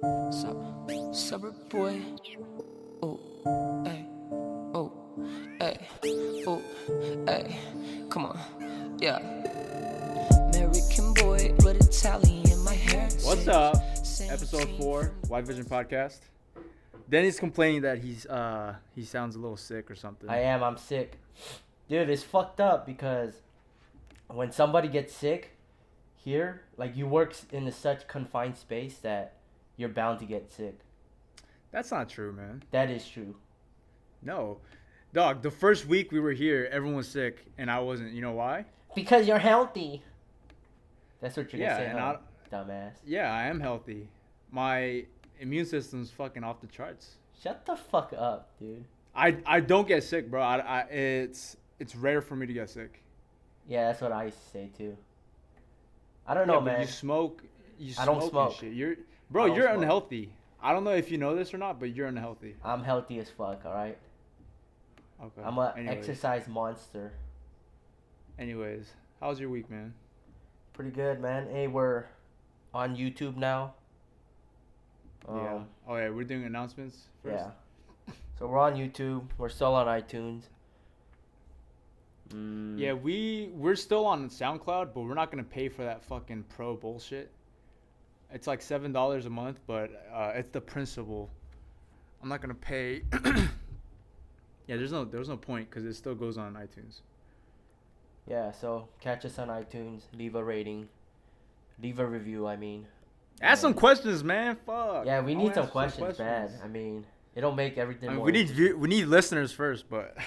Summer boy. Oh, hey, oh, hey, oh, hey. Come on, yeah. American boy with Italian my hair. What's up? Episode 4, White Vision Podcast. Denny's complaining that he sounds a little sick or something. I'm sick. Dude, it's fucked up because when somebody gets sick here, like you work in such confined space that you're bound to get sick. That's not true, man. That is true. No. Dog, the first week we were here, everyone was sick, and I wasn't. You know why? Because you're healthy. That's what you're Yeah, gonna say, and huh? Dumbass. Yeah, I am healthy. My immune system's fucking off the charts. Shut the fuck up, dude. I don't get sick, bro. It's rare for me to get sick. Yeah, that's what I used to say too. I don't know, man. You smoke. I don't smoke. And shit. You're smoke. unhealthy. I don't know if you know this or not, but you're unhealthy. I'm healthy as fuck, alright? Okay. I'm an exercise monster. Anyways, how's your week, man? Pretty good, man. Hey, we're on YouTube now. Yeah. Oh yeah, we're doing announcements first. Yeah. So we're on YouTube. We're still on iTunes. Yeah, we're still on SoundCloud, but we're not gonna pay for that fucking pro bullshit. It's like $7 a month, but it's the principle. I'm not gonna pay. Yeah, there's no point because it still goes on iTunes. Yeah, so catch us on iTunes. Leave a rating. Leave a review, I mean. Ask some questions, man. Fuck. Yeah, we need some questions, man. I mean, it'll make everything more. We need listeners first, but.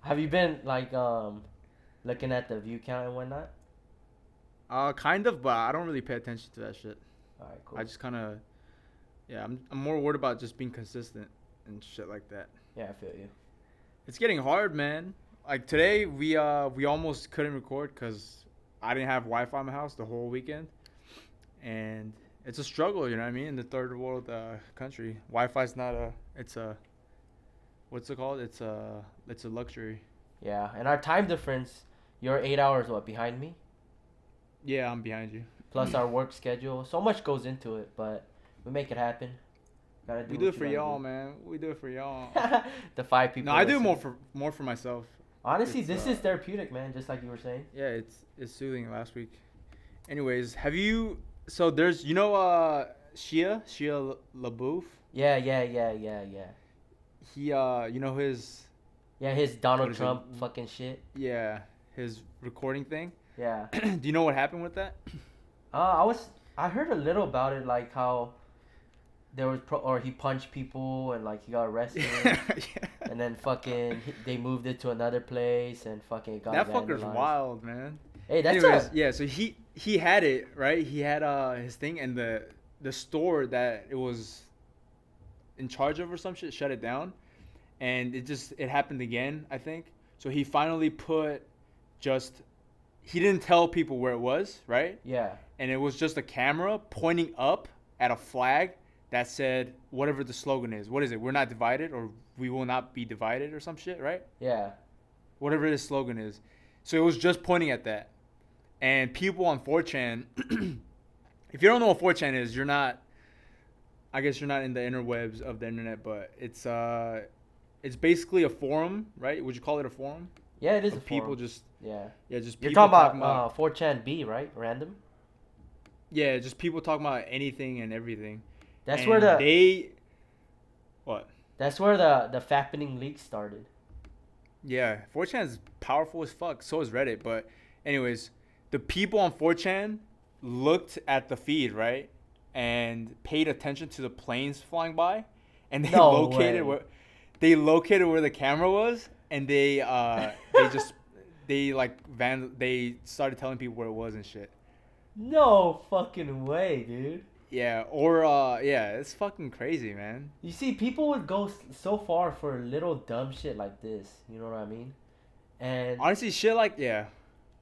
Have you been like looking at the view count and whatnot? Kind of, but I don't really pay attention to that shit. Alright, cool. I just kind of, yeah, I'm more worried about just being consistent and shit like that. Yeah, I feel you. It's getting hard, man. Like today, we almost couldn't record because I didn't have Wi-Fi in my house the whole weekend, and it's a struggle. You know what I mean? In the third world country, Wi-Fi's not what's it called? It's a luxury. Yeah, and our time difference, you're 8 hours behind me? Yeah, I'm behind you. Plus our work schedule. So much goes into it, but we make it happen. We do it for y'all, man. We do it for y'all. The 5 people. No, I do it more for myself. Honestly, this is therapeutic, man, just like you were saying. Yeah, it's soothing last week. Anyways, so there's Shia LaBeouf? Yeah. He his his Donald Trump fucking shit. Yeah, his recording thing. Yeah. Do you know what happened with that? I heard a little about it, like how there was he punched people and like he got arrested. Yeah. And then fucking they moved it to another place and fucking got that vandalized. fucker's wild, man. Hey, yeah, so he had it, right? He had his thing, and the store that it was in charge of or some shit shut it down, and it happened again, I think. So he finally he didn't tell people where it was, right? Yeah. And it was just a camera pointing up at a flag that said whatever the slogan is. What is it? We're not divided, or we will not be divided, or some shit, right? Yeah. Whatever the slogan is. So it was just pointing at that. And people on 4chan, if you don't know what 4chan is, I guess you're not in the interwebs of the internet, but it's basically a forum, right? Would you call it a forum? Yeah, it is of a forum. people just You're people talking about 4chan B, right? Random. Yeah, just people talking about anything and everything. That's and where what? That's where the fappening leak started. Yeah, 4chan is powerful as fuck. So is Reddit. But anyways, the people on 4chan looked at the feed, right, and paid attention to the planes flying by, and they located where the camera was, and they started telling people where it was and shit. No fucking way, dude. Yeah, or it's fucking crazy, man. You see, people would go so far for little dumb shit like this. You know what I mean? And honestly, shit like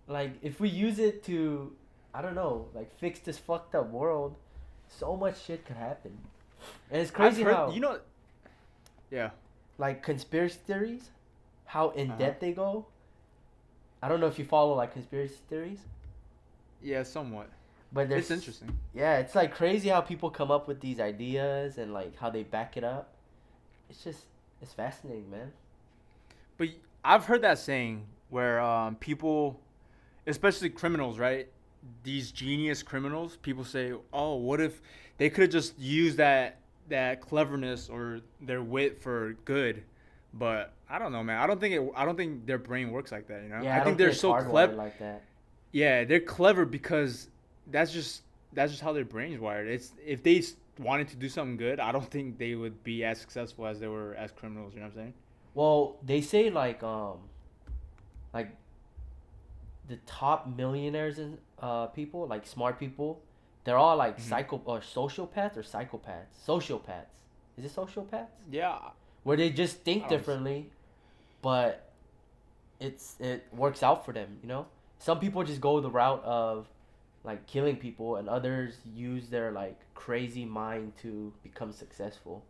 like if we use it to, I don't know, like fix this fucked up world, so much shit could happen. And it's crazy how yeah, like conspiracy theories, how in depth they go. I don't know if you follow like conspiracy theories. Yeah, somewhat. But It's there's interesting. yeah, it's like crazy how people come up with these ideas and like how they back it up. It's just it's fascinating, man. But I've heard that saying where people, especially criminals, right? These genius criminals, people say, "Oh, what if they could have just used that cleverness or their wit for good?" But I don't know, man. I don't think their brain works like that. You know, Yeah, I I think don't they're think it's so hardwired clever. like that. Yeah, they're clever because that's just that's just how their brains wired. It's if they wanted to do something good, I don't think they would be as successful as they were as criminals. You know what I'm saying? Well, they say like the top millionaires and people, like smart people, they're all like Hmm. psycho or sociopaths or psychopaths. Sociopaths. Is it sociopaths? Yeah. Where they just think I don't. differently, but it works out for them, you know? Some people just go the route of like killing people and others use their like crazy mind to become successful.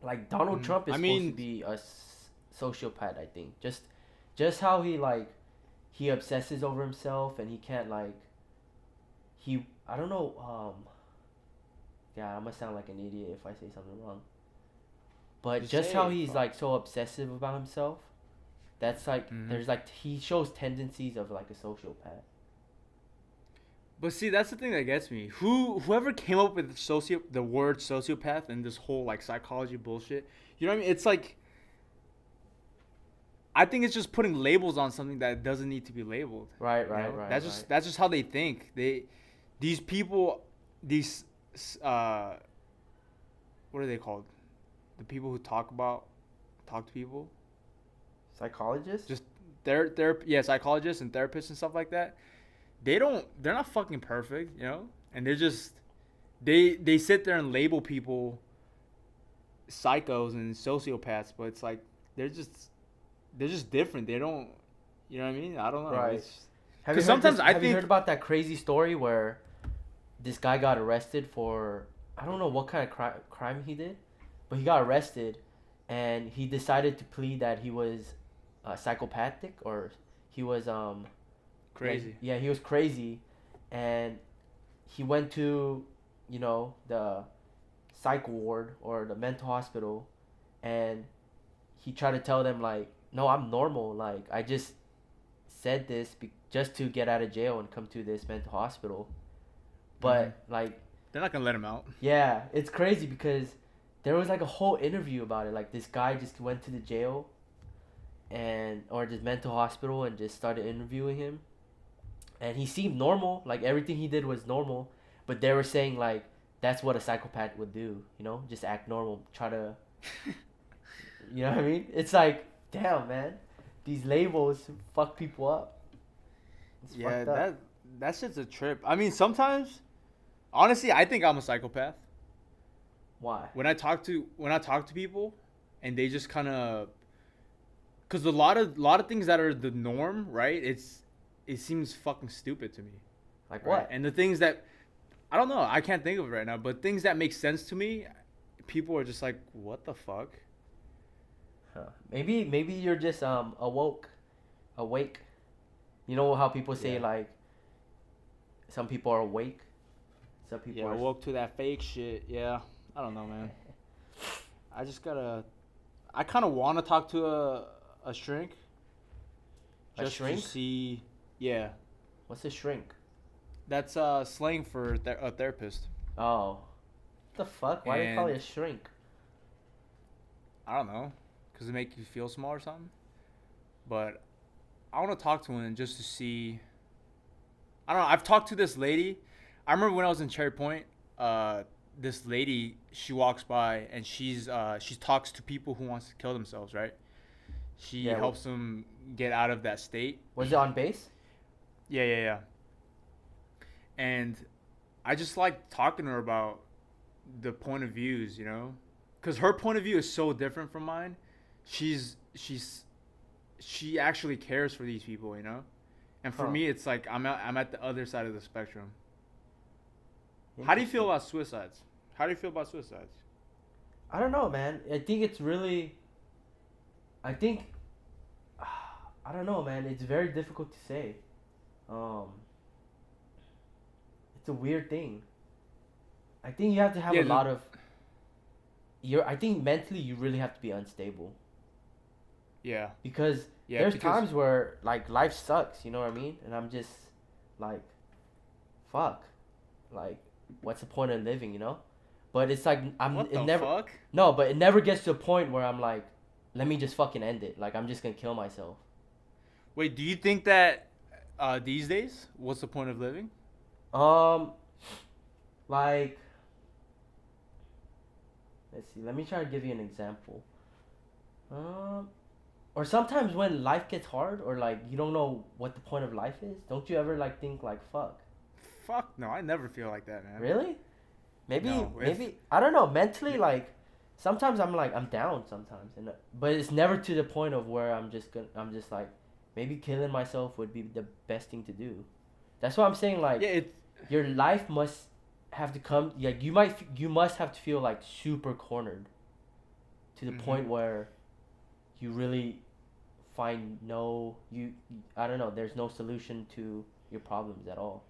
Like Donald Trump is I supposed to mean, be a sociopath, I think. Just how he like he obsesses over himself and he can't like he I don't know yeah, I'm gonna sound like an idiot if I say something wrong. But just just say how it. he's Fuck. like so obsessive about himself, that's like Hmm. there's like he shows tendencies of like a sociopath. But see, that's the thing that gets me. Whoever came up with the word sociopath and this whole like psychology bullshit. You know what I mean? It's like I think it's just putting labels on something that doesn't need to be labeled. Right, You right, know, right, right. that's just how they think. These people, these, uh, what are they called? The people who talk to people. Psychologist? Just yeah, psychologists and therapists and stuff like that. They're not fucking perfect, you know, and they're just they sit there and label people psychos and sociopaths, but it's like they're just they're just different. They don't, you know what I mean? I don't know. Right. It's because sometimes I Have you think. heard about that crazy story where this guy got arrested for I don't know what kind of crime he did, but he got arrested, and he decided to plead that he was psychopathic or he was Crazy. yeah, he was crazy, and he went to the psych ward or the mental hospital, and he tried to tell them like, no, I'm normal, like I just said this just to get out of jail and come to this mental hospital. Hmm. But like, They're not gonna let him out. yeah, it's crazy because there was like a whole interview about it. Like this guy just went to the jail and or this mental hospital and just started interviewing him, and he seemed normal. Like everything he did was normal, but they were saying like that's what a psychopath would do. Just act normal, try to. You know what I mean? It's like, damn, man, these labels fuck people up. It's Yeah, fucked up. that shit's a trip. I mean, sometimes, honestly, I think I'm a psychopath. Why? When I talk to people, and they just kind of, cause a lot of things that are the norm, right? It seems fucking stupid to me, Like right? what? And the things that I don't know, I can't think of it right now, but things that make sense to me, people are just like, what the fuck? Huh. Maybe you're just awake. You know how people say Yeah. like some people are awake, some people Yeah, I are. woke to that fake shit. Yeah, I don't know, man. I just gotta. I kind of want to talk to a shrink A just to shrink? see. Yeah, What's a shrink? that's slang for a therapist. Oh, what the fuck? Why do they call it And a shrink? I don't know, cause it make you feel small or something. But I want to talk to him just to see. I don't know. I've talked to this lady. I remember when I was in Cherry Point. This lady, she walks by and she talks to people who wants to kill themselves. Right. She Yeah. helps them get out of that state. Was it on base? Yeah, yeah, yeah. And I just like talking to her about the point of views, you know, because her point of view is so different from mine. She's she actually cares for these people, you know, and for Huh. me, it's like I'm at the other side of the spectrum. How do you feel Interesting. about suicides? How do you feel about suicides? I don't know, man. I think it's really. I think. I don't know, man. It's very difficult to say. Um, It's a weird thing. I think you have to have Yeah, a lot of. I think mentally you really have to be unstable Yeah. because Yeah. there's Because times where like life sucks. You know what I mean? And I'm just like, fuck, like, what's the point of living? You know? But it's like what it the never. fuck? No, but it never gets to a point where I'm like, let me just fucking end it. Like I'm just gonna kill myself. Wait, do you think that these days, what's the point of living? Um, like, let's see. Let me try to give you an example. Um, or sometimes when life gets hard, or like you don't know what the point of life is, don't you ever like think like, fuck, Fuck no, I never feel like that, man. really? Maybe, No, maybe I don't know. Mentally, like, sometimes I'm down sometimes, but it's never to the point of where I'm just like, maybe killing myself would be the best thing to do. That's why I'm saying like, yeah, it. your life must have to come like you must have to feel like super cornered to the point where you really find no you I don't know, there's no solution to your problems at all.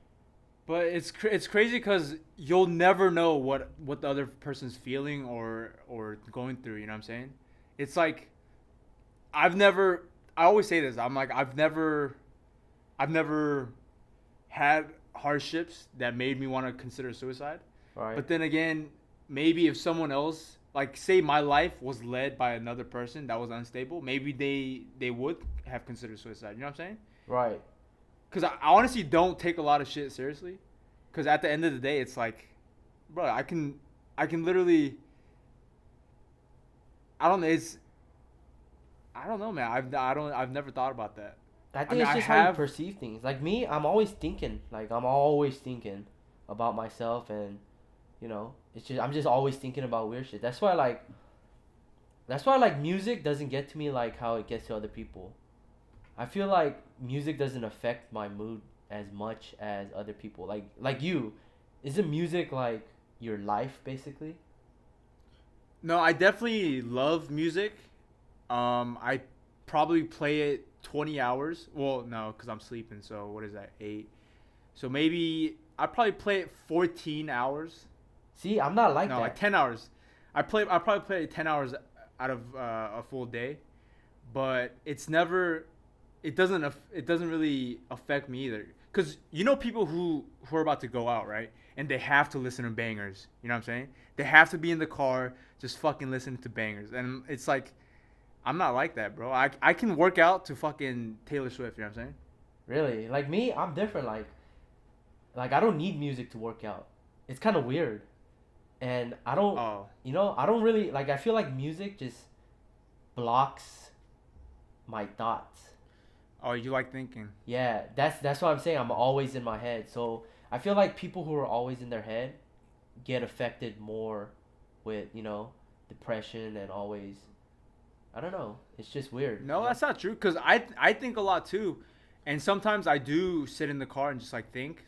But it's crazy because you'll never know what the other person's feeling or going through. You know what I'm saying? It's like I've never. I always say this. I'm like I've never had hardships that made me want to consider suicide. Right. But then again, maybe if someone else, like say my life was led by another person that was unstable, maybe they would have considered suicide. You know what I'm saying? Right. Because I honestly don't take a lot of shit seriously. Because at the end of the day, it's like, bro, I can literally. I don't know. I don't know, man. I've never thought about that. I think mean, it's I just how you have- perceive things. Like me, I'm always thinking about myself, and I'm just always thinking about weird shit. That's why like music doesn't get to me like how it gets to other people. I feel like music doesn't affect my mood as much as other people. Like you, isn't music like your life basically? No, I definitely love music. I probably play it 20 hours. Well, no, because I'm sleeping. So what is that? 8. So maybe I probably play it 14 hours. See, I'm not like No, that. like 10 hours. I probably play 10 hours out of a full day, but it doesn't really affect me either. Cause you know people who are about to go out, right? And they have to listen to bangers. You know what I'm saying? They have to be in the car just fucking listening to bangers. And it's like I'm not like that, bro. I can work out to fucking Taylor Swift, you know what I'm saying? Really, like me, I'm different. Like I don't need music to work out. It's kind of weird, and I don't. Oh. I don't really like. I feel like music just blocks my thoughts. Oh, you like thinking. Yeah, that's what I'm saying. I'm always in my head. So I feel like people who are always in their head get affected more with, depression and always I don't know. It's just weird. No, that's not true. Cause I think a lot too, and sometimes I do sit in the car and just like think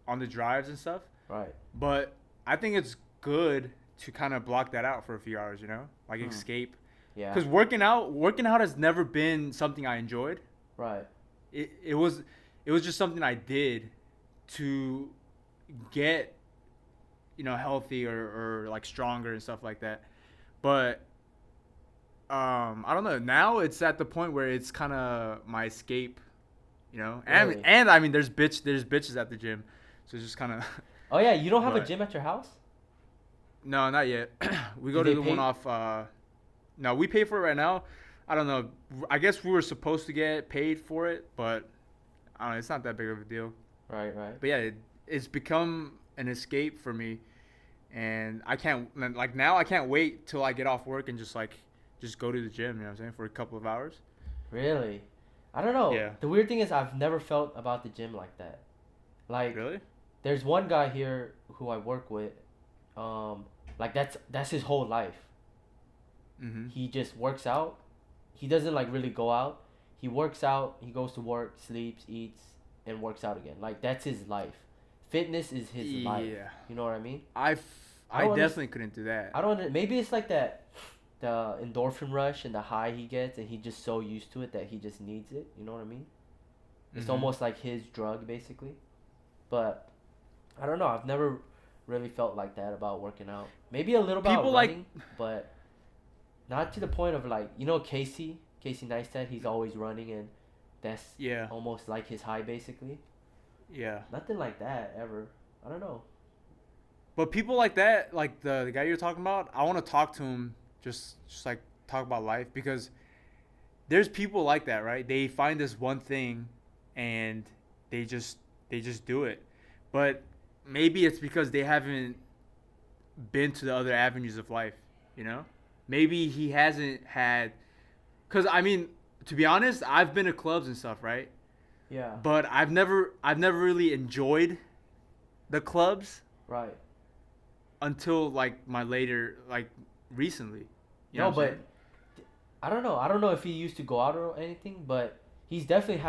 on the drives and stuff. Right. But I think it's good to kind of block that out for a few hours, like escape. Yeah. Because working out has never been something I enjoyed. Right. It was just something I did to get healthy or like stronger and stuff like that. But I don't know. Now it's at the point where it's kind of my escape, Really? and I mean there's bitches at the gym, so it's just kind of. Oh yeah, you don't have a But- gym at your house? No, not yet. We go Do to they the one pay- off. No, we pay for it right now. I don't know. I guess we were supposed to get paid for it, but I don't know. It's not that big of a deal. Right, right. But yeah, it's become an escape for me, and I can't like now. I can't wait till I get off work and just go to the gym. You know what I'm saying, for a couple of hours. Really? I don't know. Yeah. The weird thing is I've never felt about the gym like that. Like Really? there's one guy here who I work with. Like that's his whole life. Mm-hmm. He just works out. He doesn't like really go out. He works out, he goes to work, sleeps, eats, and works out again. Like that's his life. Fitness is his life. Yeah. You know what I mean? I don't definitely couldn't do that. I don't. Maybe it's like that, the endorphin rush and the high he gets, and he's just so used to it that he just needs it. You know what I mean? It's Mhm. almost like his drug, basically. But I don't know. I've never really felt like that about working out. Maybe a little about People like, running, but not to the point of like Casey Neistat. He's always running, and that's yeah, almost like his high, basically. yeah. Nothing like that ever. I don't know. But people like that, like the guy you're talking about, I want to talk to him, just like talk about life, because there's people like that, right? They find this one thing, and they just they just do it. But maybe it's because they haven't been to the other avenues of life, you know? Maybe he hasn't had, cuz I mean, to be honest, I've been to clubs and stuff, right? Yeah. But I've never really enjoyed the clubs Right. until like my later, like recently. You know No, what I'm but saying? I don't know. I don't know if he used to go out or anything, but he's definitely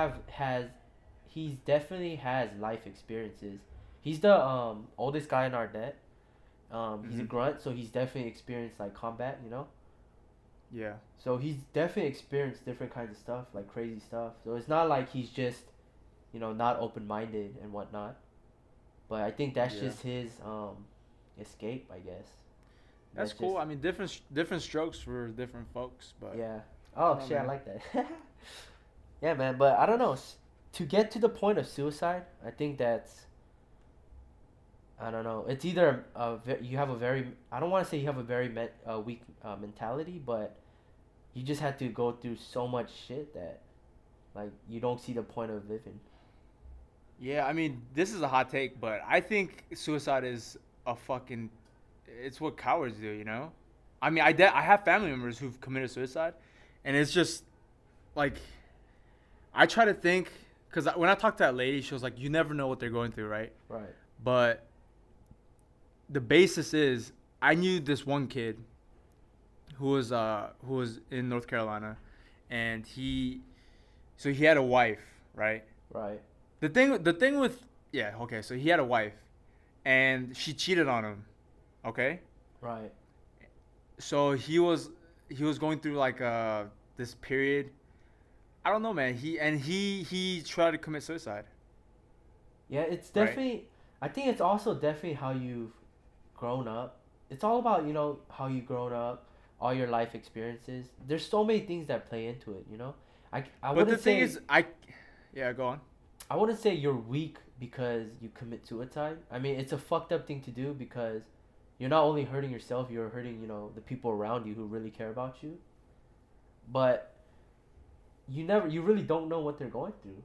has life experiences. He's the oldest guy in our net. He's a Mhm. grunt, so he's definitely experienced like combat, you know. Yeah. So he's definitely experienced different kinds of stuff, like crazy stuff. So it's not like he's just, not open minded and whatnot. But I think that's Yeah. just his escape, I guess. That's That's cool. just I mean, different strokes for different folks, but yeah. I Oh don't know, shit, I man. like that. Yeah, man. But I don't know. To get to the point of suicide, I think that's I don't know. It's either you have a very I don't want to say you have a very weak mentality, but you just have to go through so much shit that like you don't see the point of living. Yeah, I mean, this is a hot take, but I think suicide is a fucking it's what cowards do, you know? I mean, I have family members who've committed suicide, and it's just like I try to think, cuz when I talked to that lady, she was like, "You never know what they're going through, right?" Right. But the basis is I knew this one kid who was in North Carolina, and he had a wife, right? Right. The thing with yeah, okay, so he had a wife, and she cheated on him, okay? Right. So he was going through like this period. I don't know, man. He tried to commit suicide, Yeah, it's right? definitely I think it's also definitely how you've grown up. It's all about, how you grown up, all your life experiences. There's so many things that play into it, you know? I But the wouldn't thing say is, yeah, go on. I wouldn't say you're weak because you commit suicide. I mean, it's a fucked up thing to do because you're not only hurting yourself, you're hurting, the people around you who really care about you. But you really don't know what they're going through.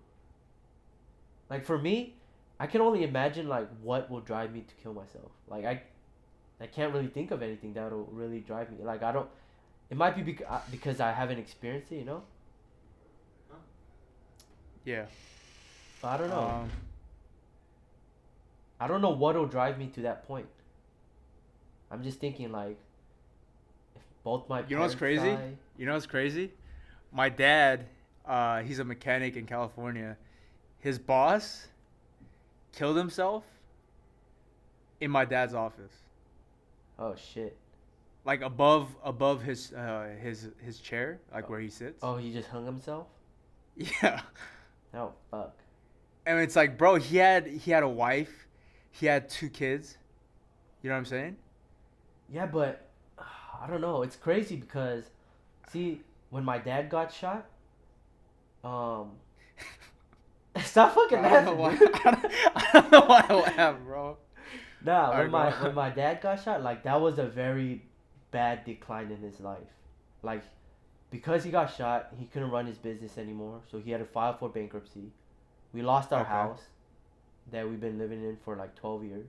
Like for me, I can only imagine like what will drive me to kill myself. Like I can't really think of anything that'll really drive me. Like I don't. It might be because I haven't experienced it. Yeah. But I don't know. Um, I don't know what'll drive me to that point. I'm just thinking like if both my you know what's parents crazy? die. You know what's crazy? My dad, he's a mechanic in California. His boss killed himself in my dad's office, Oh shit. like above his chair, like Oh, where he sits. oh, he just hung himself. Yeah, Oh fuck. and it's like, bro, he had a wife, he had two kids. You know what I'm saying? Yeah, but I don't know. It's crazy because, see, when my dad got shot, um, stop fucking I don't know laughing, why. dude. I don't know why I laugh, bro. Nah, All when right, go my on. dad got shot, like that was a very bad decline in his life. Like because he got shot, he couldn't run his business anymore, so he had to file for bankruptcy. We lost our Okay. house that we've been living in for like 12 years.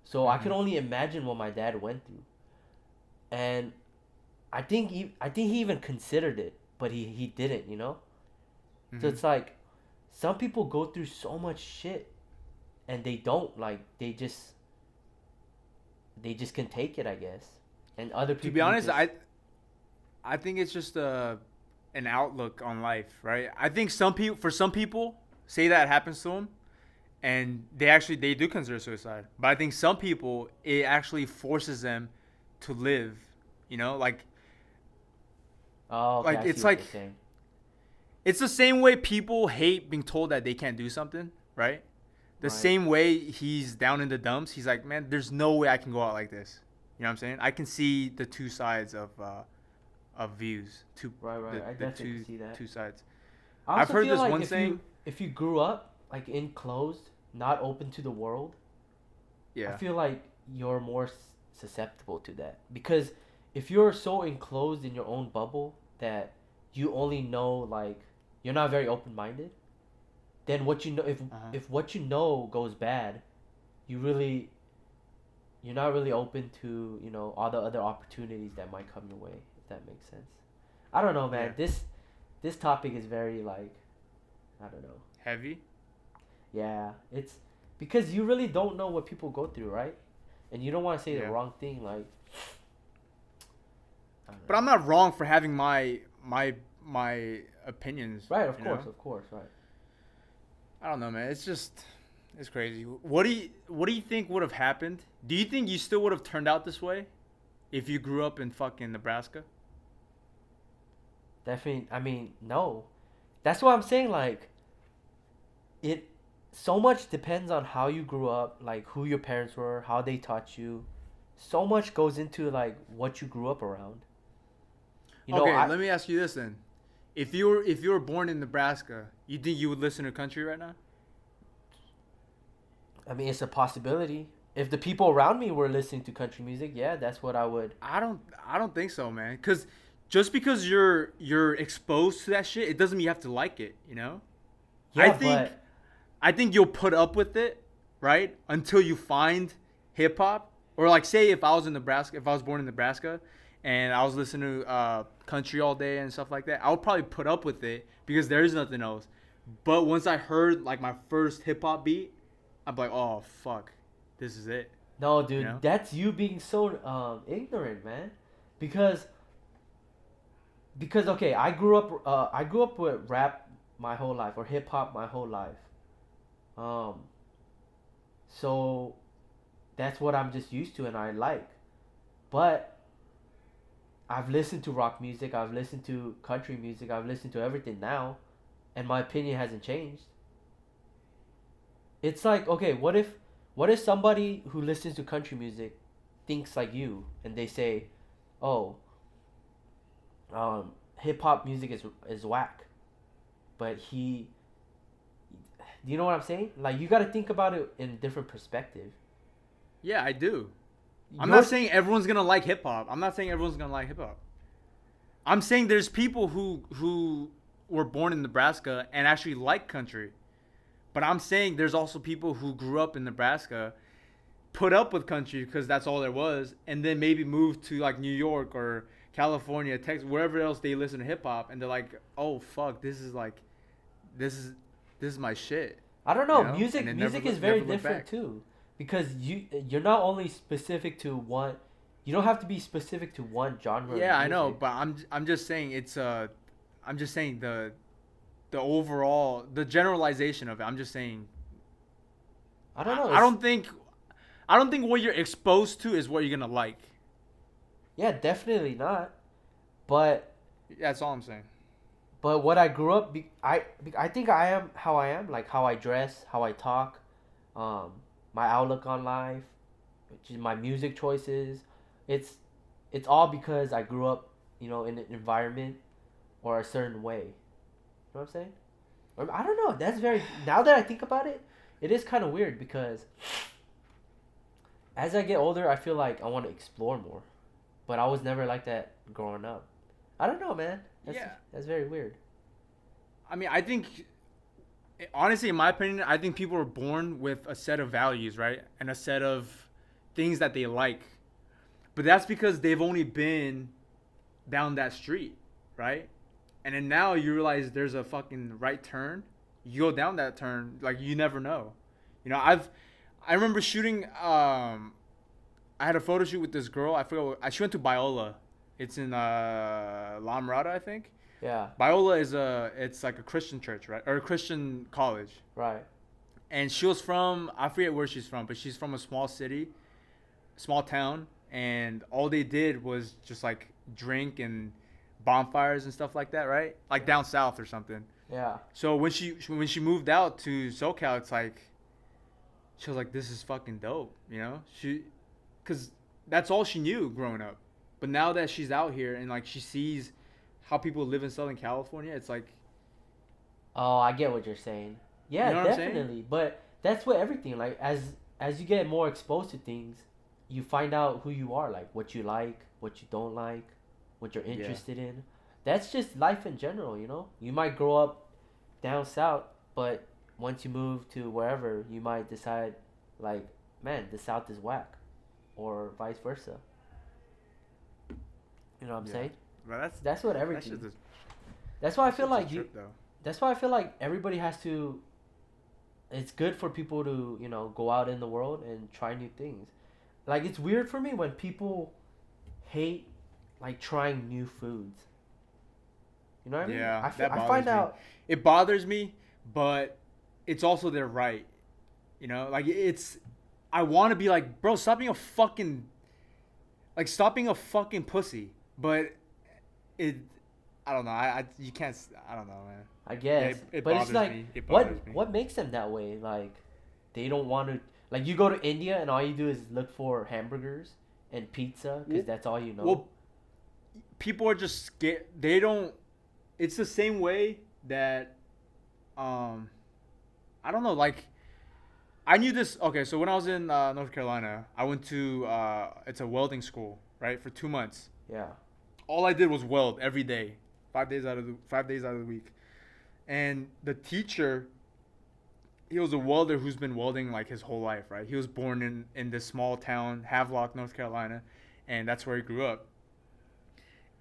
So I could Mhm. only imagine what my dad went through. And I think he even considered it, but he didn't. So Mhm. it's like some people go through so much shit and they don't like they just can take it, I guess. And other To be people honest, just I think it's just an outlook on life, right? I think some people say that happens to them, and they do consider suicide. But I think some people it actually forces them to live. You know, oh, okay, like I see it's what like you're saying. it's the same way people hate being told that they can't do something, right? The Right. same way he's down in the dumps, he's like, man, there's no way I can go out like this. You know what I'm saying? I can see the two sides of views. Right. I The definitely see that. two sides. I I've also heard feel this like one saying. if you grew up like enclosed, not open to the world, I Yeah. feel like you're more susceptible to that because if you're so enclosed in your own bubble that you only know like you're not very open minded, then what you know if what you know goes bad, you're not really open to all the other opportunities that might come your way if that makes sense. I don't know, man. Yeah. This topic is very like I don't know. Heavy. Yeah, it's because you really don't know what people go through, right? And you don't want to say the Yeah. wrong thing, like. I don't But know. I'm not wrong for having my opinions. Right, of you course, know? of course, right. I don't know, man. It's crazy. What do you think would have happened? Do you think you still would have turned out this way if you grew up in fucking Nebraska? Definitely. I mean, no. That's what I'm saying. Like, it so much depends on how you grew up, like who your parents were, how they taught you. So much goes into like what you grew up around. Okay, let me ask you this then. If you were born in Nebraska, you think you would listen to country right now? I mean, it's a possibility. If the people around me were listening to country music, yeah, that's what I would. I don't think so, man. Cause just because you're exposed to that shit, it doesn't mean you have to like it. You know? Yeah, I think you'll put up with it, right? Until you find hip hop. Or like say if I was born in Nebraska and I was listening to country all day and stuff like that, I would probably put up with it because there is nothing else. But once I heard like my first hip hop beat, I'm like, oh fuck, this is it. no, dude, You know? that's you being so ignorant, man. Because okay, I grew up with rap my whole life or hip hop my whole life. Um, so that's what I'm just used to and I like. But I've listened to rock music, I've listened to country music, I've listened to everything now, and my opinion hasn't changed. It's like, okay, what if somebody who listens to country music thinks like you and they say, "Oh, hip hop music is whack." But do you know what I'm saying? Like you got to think about it in a different perspective. Yeah, I do. I'm You're- not saying everyone's gonna like hip hop. I'm not saying everyone's gonna like hip hop. I'm saying there's people who were born in Nebraska and actually like country. But I'm saying there's also people who grew up in Nebraska, put up with country because that's all there was, and then maybe moved to like New York or California, Texas, wherever else they listen to hip hop, and they're like, oh fuck, this is my shit. I don't know. You know? Music And then music never is very look back. different too, because you're not only specific to one. You don't have to be specific to one genre. Yeah, of I know, music. but I'm just saying I'm just saying the overall the generalization of it. I'm just saying I don't know. I don't think what you're exposed to is what you're gonna like. Yeah, definitely not. But That's all I'm saying. what I grew up, I think I am how I am, like how I dress, how I talk, my outlook on life, which is my music choices. It's all because I grew up, in an environment or a certain way. You know what I'm saying? I don't know. That's very. Now that I think about it, it is kind of weird because as I get older, I feel like I want to explore more, but I was never like that growing up. I don't know, man. That's very weird. I mean, I think honestly, in my opinion, I think people are born with a set of values, right, and a set of things that they like, but that's because they've only been down that street, right? And then now you realize there's a fucking right turn. You go down that turn, like you never know. I remember shooting. I had a photo shoot with this girl. I forgot. She went to Biola. It's in La Mirada, I think. Yeah. Biola it's like a Christian church, right, or a Christian college. Right. And she was from, I forget where she's from, but she's from a small city, small town, and all they did was just like drink and bonfires and stuff like that, right? Like down south or something. Yeah. So when she moved out to SoCal, it's like she was like, "This is fucking dope," you know. Cause that's all she knew growing up. But now that she's out here and like she sees how people live in Southern California, it's like, Oh, I get what you're saying. you Yeah, know what I'm saying? definitely. But that's what everything like as you get more exposed to things, you find out who you are, like what you like, what you don't like, what you're Yeah. interested in. That's just life in general, you know? You might grow up down south, but once you move to wherever, you might decide like, man, the south is whack or vice versa. You know what I'm Yeah. saying? But That's what that's just everything. a, That's why I that's feel just a like you trip though. that's why I feel like everybody has to. It's good for people to go out in the world and try new things. Like it's weird for me when people hate like trying new foods. You know what I mean? Yeah, that I bothers find me. out. It bothers me, but it's also their right. You know, like it's. I want to be like, bro, stop being a fucking, like, stop being a fucking pussy. But it, I don't know. You can't. I don't know, man. I Yeah, guess, it but it's bothers like me. It what bothers me. what makes them that way? Like they don't want to. Like you go to India and all you do is look for hamburgers and pizza because Well, that's all you know. well, people are just scared. They don't. It's the same way that, um, I don't know. Like I knew this. Okay, so when I was in North Carolina, I went to it's a welding school, right, for 2 months. Yeah. All I did was weld every day, 5 days out of the week. And the teacher, he was a welder who's been welding like his whole life, right? He was born in this small town, Havelock, North Carolina, and that's where he grew up.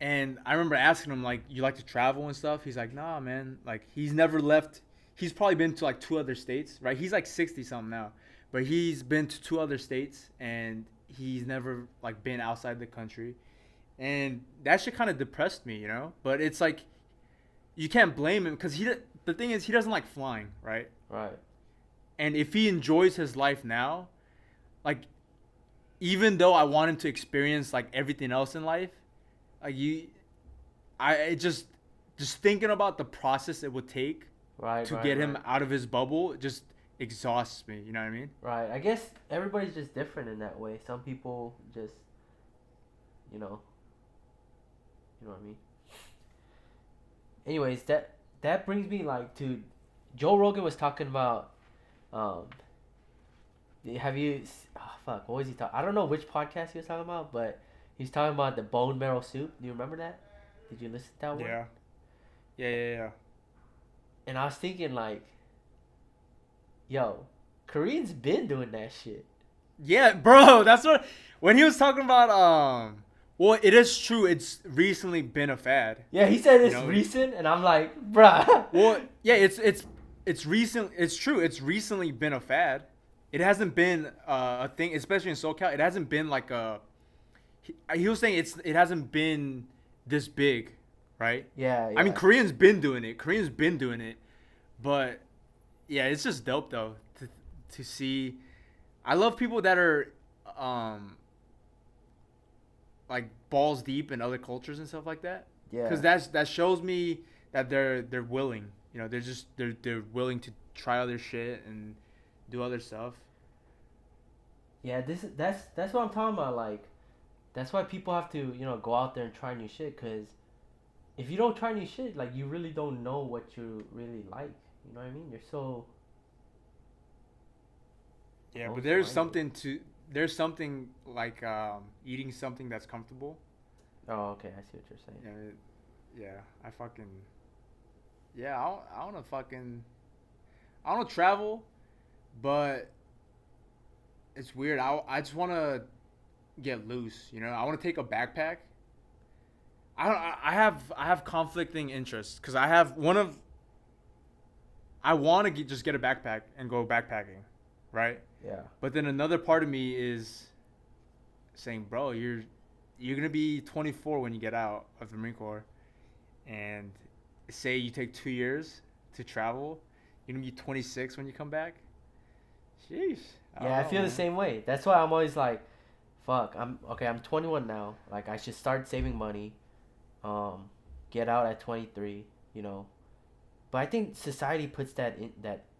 And I remember asking him like, "You like to travel and stuff?" He's like, "Nah, man. Like he's never left. He's probably been to like 2 other states, right? He's like 60 something now, but he's been to 2 other states and he's never like been outside the country." And that shit kind of depressed me, you know. But it's like you can't blame him because the thing is he doesn't like flying, right? Right. And if he enjoys his life now, like even though I want him to experience like everything else in life, like it just thinking about the process it would take Right. to Right. get him Right. out of his bubble just exhausts me. You know what I mean? Right. I guess everybody's just different in that way. Some people just, you know, you know what I mean. Anyways, that brings me like to Joe Rogan was talking about. Um, have you? Oh, fuck. What was he talking? I don't know which podcast he was talking about, but he's talking about the bone marrow soup. Do you remember that? Did you listen to that one? Yeah. Yeah. And I was thinking like, yo, Koreans been doing that shit. Yeah, bro. That's what when he was talking about Well, it is true. It's recently been a fad. Yeah, he said You it's know? recent, and I'm like, bruh. Well, yeah, it's recent. It's true. It's recently been a fad. It hasn't been a thing, especially in SoCal. It hasn't been like a. He was saying it hasn't been this big, right? Yeah, I mean, Koreans been doing it. But yeah, it's just dope though to see. I love people that are like balls deep in other cultures and stuff like that. yeah. Because that shows me that they're willing. You know, they're willing to try other shit and do other stuff. Yeah, that's what I'm talking about. Like, that's why people have to go out there and try new shit. Cause if you don't try new shit, like you really don't know what you really like. You know what I mean? You're so. Yeah, but close-minded. there's something like eating something that's comfortable. Oh, okay. I see what you're saying. Yeah, yeah. I want to travel, but it's weird. I just want to get loose. You know, I want to take a backpack. I have conflicting interests because I want to just get a backpack and go backpacking, right? Yeah. But then another part of me is saying, bro, you're gonna be 24 when you get out of the Marine Corps, and say you take 2 years to travel, you're gonna be 26 when you come back. Sheesh. I feel the same way. That's why I'm always like, fuck. I'm 21 now. Like I should start saving money. Get out at 23. But I think society puts that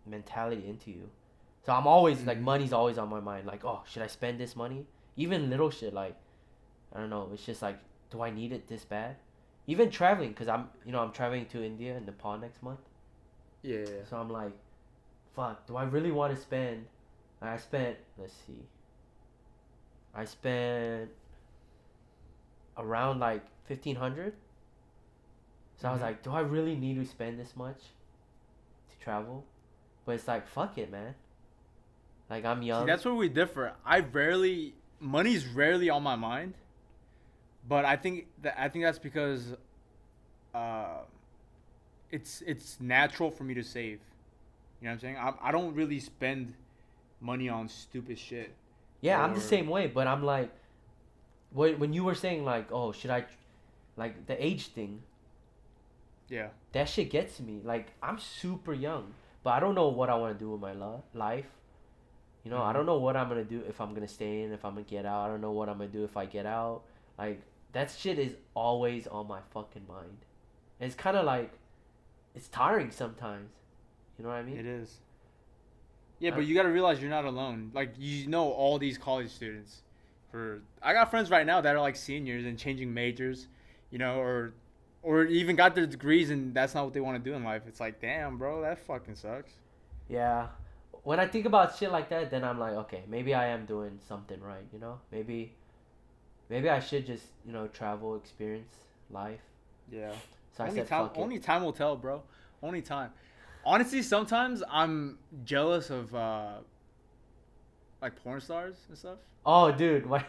mentality into you. So I'm always like, money's always on my mind. Like, oh, should I spend this money? Even little shit, like, I don't know. It's just like, do I need it this bad? Even traveling, cause I'm traveling to India and Nepal next month. Yeah. So I'm like, fuck, do I really want to spend? I spent, let's see. I spent around like 1,500. So I was like, do I really need to spend this much to travel? But it's like, fuck it, man. Like, I'm young. See, that's where we differ. Money's rarely on my mind, but I think that's because, it's natural for me to save. You know what I'm saying? I don't really spend money on stupid shit. Yeah, I'm the same way, but I'm like, when you were saying like, oh, should I, like the age thing, Yeah. that shit gets to me. Like, I'm super young, but I don't know what I want to do with my life. You know, I don't know what I'm gonna do, if I'm gonna stay in, if I'm gonna get out. I don't know what I'm gonna do if I get out. Like, that shit is always on my fucking mind. And it's kind of like, it's tiring sometimes. You know what I mean? It is. Yeah, but you gotta realize you're not alone. Like, you know, all these college students. I got friends right now that are like seniors and changing majors, you know, or even got their degrees and that's not what they want to do in life. It's like, damn, bro, that fucking sucks. Yeah. When I think about shit like that, then I'm like, okay, maybe I am doing something right, you know? Maybe I should just, travel, experience life. Yeah. So only I said, time, fuck it. only time will tell, bro. Only time. Honestly, sometimes I'm jealous of like porn stars and stuff. Oh, dude, why?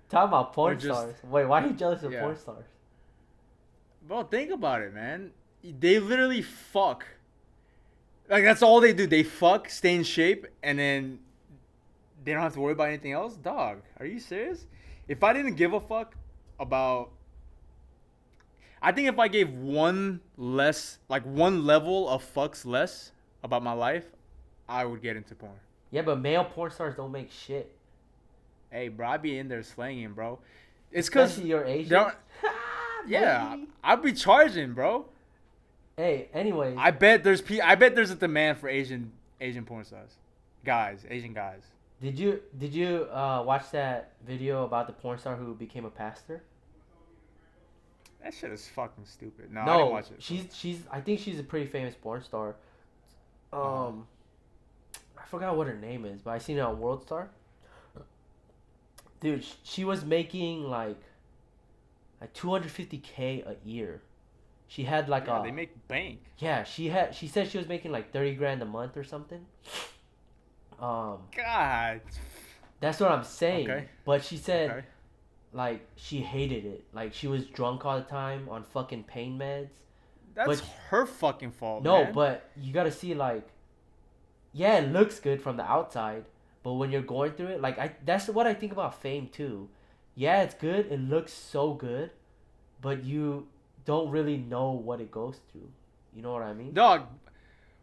Talk about porn just- stars. Wait, why are you jealous of Yeah. porn stars? Bro, think about it, man. They literally fuck. Like, that's all they do. They fuck, stay in shape, and then they don't have to worry about anything else. Dog, are you serious? If I didn't give a fuck about... I think if I gave one level of fucks less about my life, I would get into porn. Yeah, but male porn stars don't make shit. Hey, bro, I be in there slanging, bro. It's because... Especially you're Asian. Yeah, Boy. I'd be charging, bro. Hey, anyways. I bet there's a demand for Asian porn stars, Asian guys. Did you watch that video about the porn star who became a pastor? That shit is fucking stupid. No, I didn't watch it. She's I think she's a pretty famous porn star. I forgot what her name is, but I seen it on World Star. Dude, she was making like 250K a year. She had like they make bank. Yeah, she said she was making like 30 grand a month or something. God. That's what I'm saying. Okay. But she said Okay. like she hated it. Like she was drunk all the time on fucking pain meds. That's her fucking fault, No, man. but you gotta see like, yeah, it looks good from the outside, but when you're going through it, like that's what I think about fame too. Yeah, it's good. It looks so good, but you don't really know what it goes through. You know what I mean? Dog.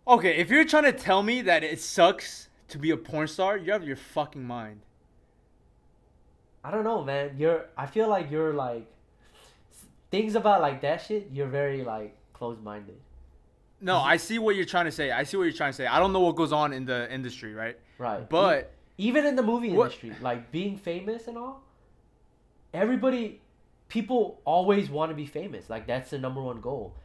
Okay, if you're trying to tell me that it sucks to be a porn star, you're out of your fucking mind. I don't know, man. I feel like you're like, things about like that shit, you're very like closed-minded. No, I see what you're trying to say. I don't know what goes on in the industry, right? Right. But even in the movie industry, like being famous and all, people always want to be famous. Like that's the number one goal.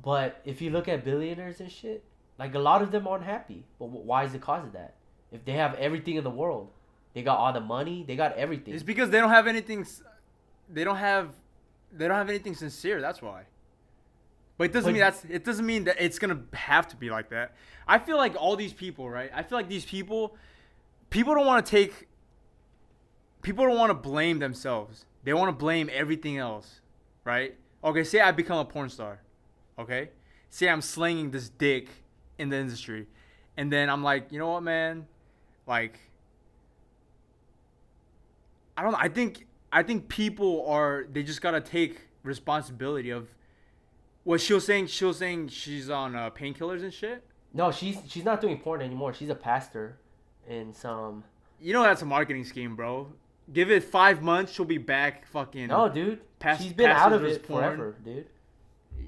But if you look at billionaires and shit, like a lot of them aren't happy. But why is the cause of that? If they have everything in the world, they got all the money, they got everything. it's because they don't have anything. They don't have anything sincere. That's why. But it doesn't mean that it's gonna have to be like that. I feel like all these people, right? I feel like these people don't want to blame themselves. They want to blame everything else, right? Okay, say I become a porn star, okay? Say I'm slinging this dick in the industry, and then I'm like, you know what, man? Like, I don't know. I think they just gotta take responsibility of what she was saying. She was saying she's on painkillers and shit. No, she's not doing porn anymore. She's a pastor in some. You know that's a marketing scheme, bro. Give it 5 months, she'll be back. Fucking. No, dude. She's been out of it porn. forever, dude.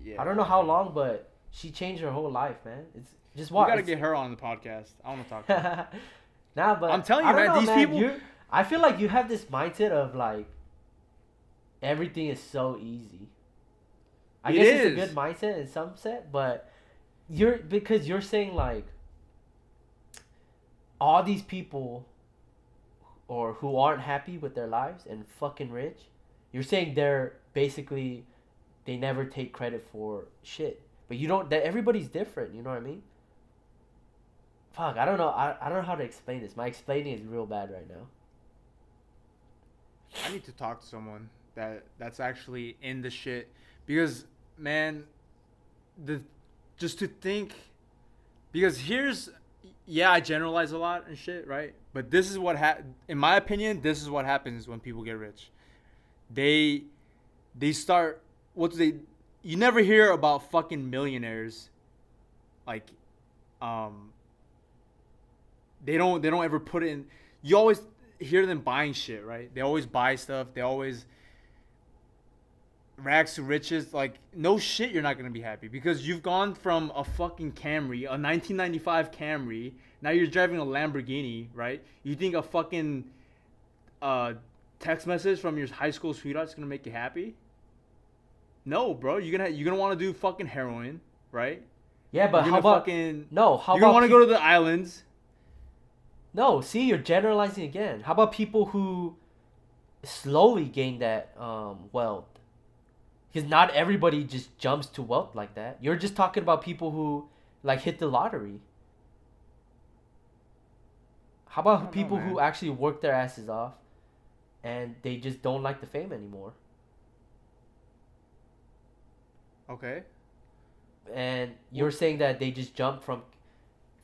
Yeah. I don't know how long, but she changed her whole life, man. It's just watch. We gotta get her on the podcast. I want to talk to her. Nah, but I'm telling you, I don't man, know, these man. people. I feel like you have this mindset of like everything is so easy. I It guess it's a is. good mindset in some set, but because you're saying like all these people or who aren't happy with their lives and fucking rich, you're saying they're basically they never take credit for shit. But you don't. That everybody's different. You know what I mean? Fuck, I don't know. I don't know how to explain this. My explaining is real bad right now. I need to talk to someone that's actually in the shit because, man, the just to think because here's yeah, I generalize a lot and shit, right? But this is what in my opinion, this is what happens when people get rich. They start what do they you never hear about fucking millionaires like um they don't ever put it in. You always hear them buying shit, right? They always buy stuff. They always rags to riches. Like no shit, you're not gonna be happy because you've gone from a fucking Camry, a 1995 Camry. Now you're driving a Lamborghini, right? You think a fucking text message from your high school sweetheart is gonna make you happy? No, bro. You're gonna want to do fucking heroin, right? Yeah, but You're how gonna about fucking no? How you're gonna about want to go to the islands. no? See, you're generalizing again. How about people who slowly gain that wealth? Because not everybody just jumps to wealth like that. You're just talking about people who like hit the lottery. How I about don't know, people who man. actually work their asses off and they just don't like the fame anymore? Okay. And you're saying that they just jump from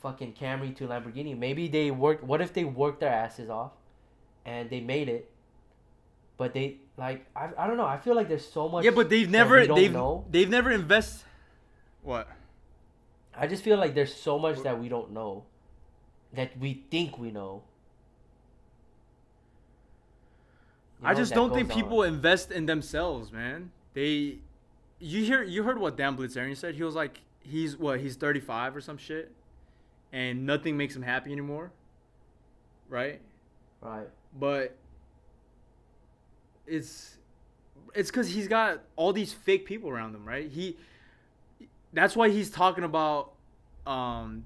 fucking Camry to Lamborghini. Maybe they work. What if they worked their asses off and they made it, but they like I don't know. I feel like there's so much Yeah, but that we don't know. they've never invest. What? I just feel like there's so much that we don't know, that we think we know. I just That don't goes think on. people invest in themselves, man. You heard what Dan Blitzerian said. He was like, he's 35 or some shit, and nothing makes him happy anymore, right? Right. But it's because he's got all these fake people around him, right? That's why he's talking about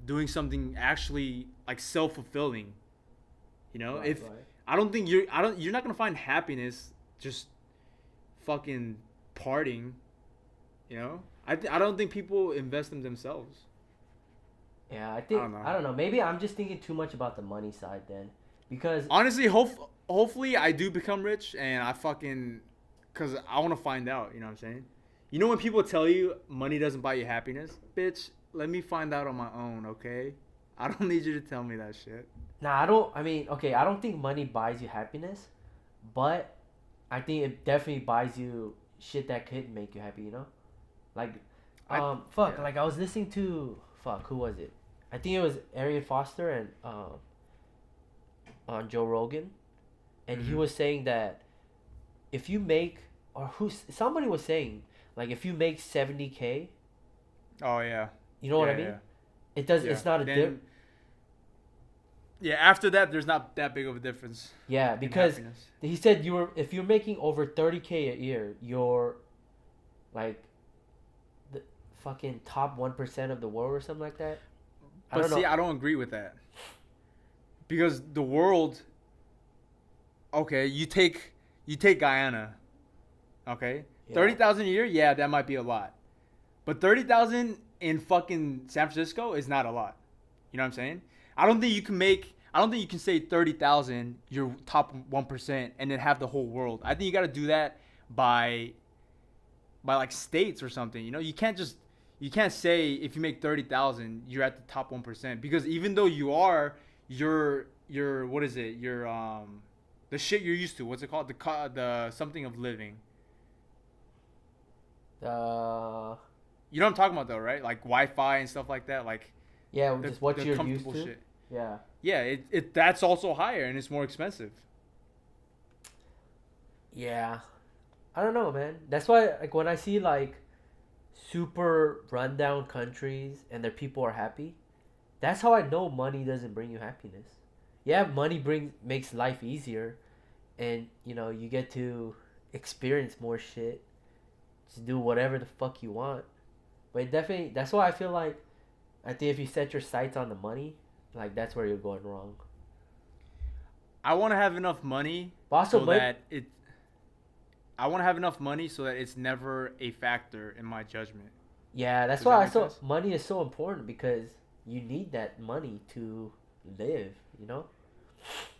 doing something actually like self-fulfilling. You know, Right, if right. you're not gonna find happiness just fucking partying. You know, I don't think people invest in themselves. Yeah, I think I don't know. I don't know. Maybe I'm just thinking too much about the money side then, because Honestly, hopefully I do become rich and I fucking, cause I want to find out. You know what I'm saying? You know when people tell you money doesn't buy you happiness, bitch. Let me find out on my own, okay? I don't need you to tell me that shit. nah, I don't. I mean, okay, I don't think money buys you happiness, but I think it definitely buys you shit that could make you happy. You know, like, Yeah. like I was listening to who was it? I think it was Arian Foster and on Joe Rogan, and he Mhm. was saying that if you make somebody was saying like if you make 70K, Oh yeah. you know what Yeah, I mean? yeah. It does. Yeah. It's not a Then yeah, after that there's not that big of a difference Yeah, in because happiness. he said if you're making over 30K a year, you're like the fucking top 1% of the world or something like that. I But don't see, know. I don't agree with that. Because the world okay, you take Guyana, okay? Yeah. 30,000 a year, yeah, that might be a lot. But 30,000 in fucking San Francisco is not a lot. You know what I'm saying? I don't think you can say 30,000 your top 1% and then have the whole world. I think you got to do that by like states or something. You know, you can't say if you make 30,000 you're at the top 1% because even though you are you're what is it? You're the shit you're used to. What's it called? The something of living. Uh, You know what I'm talking about though, right? Like Wi-Fi and stuff like that. Like yeah, just what the you're used comfortable to. shit. Yeah. Yeah, it that's also higher and it's more expensive. Yeah. I don't know, man. That's why like when I see like super rundown countries and their people are happy, that's how I know money doesn't bring you happiness. yeah, money makes life easier, and you get to experience more shit, just do whatever the fuck you want. But it definitely, that's why I think if you set your sights on the money, like that's where you're going wrong. I want to have enough money But also, so that it. I want to have enough money so that it's never a factor in my judgment. yeah, that's Does why that I make saw sense? money is so important because you need that money to live. You know.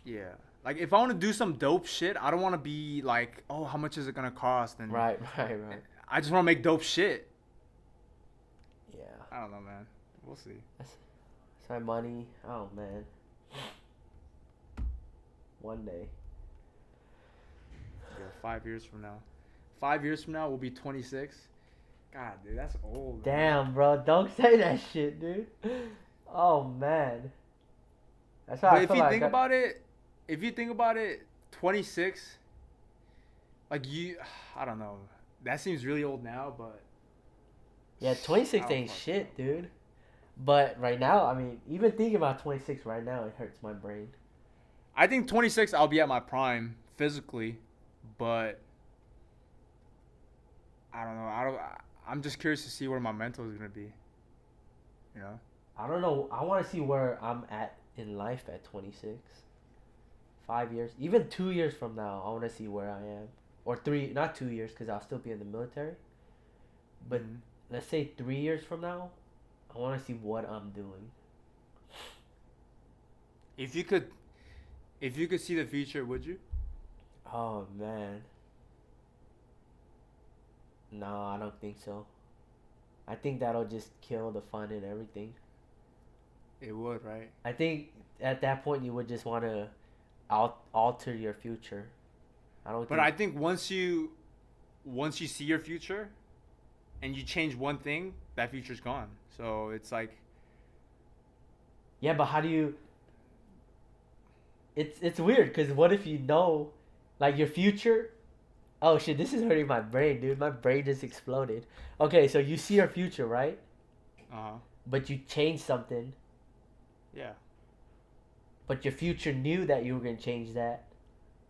Yeah. Like if I want to do some dope shit, I don't want to be like, oh, how much is it gonna cost? And Right, right. I just want to make dope shit. Yeah. I don't know, man. We'll see. That's my money. Oh man. One day. Yeah, 5 years from now. 5 years from now, we'll be 26. God, dude, that's old. Man. Damn, bro. Don't say that shit, dude. Oh man. That's how But I if feel you like. think about it, 26, like I don't know. That seems really old now, but. Yeah, 26 I don't ain't fucking shit, know. dude. But right now, I mean, even thinking about 26 right now, it hurts my brain. I think 26, I'll be at my prime physically, but I don't know. I'm just curious to see where my mental is gonna be. You know. I don't know. I want to see where I'm at in life at 26. 5 years, even 2 years from now, I want to see where I am. Or three, not 2 years, because I'll still be in the military. But Mhm. let's say 3 years from now, I want to see what I'm doing. If you could see the future, would you? Oh man, no, I don't think so. I think that'll just kill the fun and everything. It would, right? I think at that point you would just want to alter your future. I don't But think. I think once you see your future, and you change one thing, that future's gone. So it's like Yeah, but how do you? It's weird because what if you know, like your future? Oh shit! This is hurting my brain, dude. My brain just exploded. Okay, so you see your future, right? uh-huh. But you change something, Yeah. but your future knew that you were gonna change that,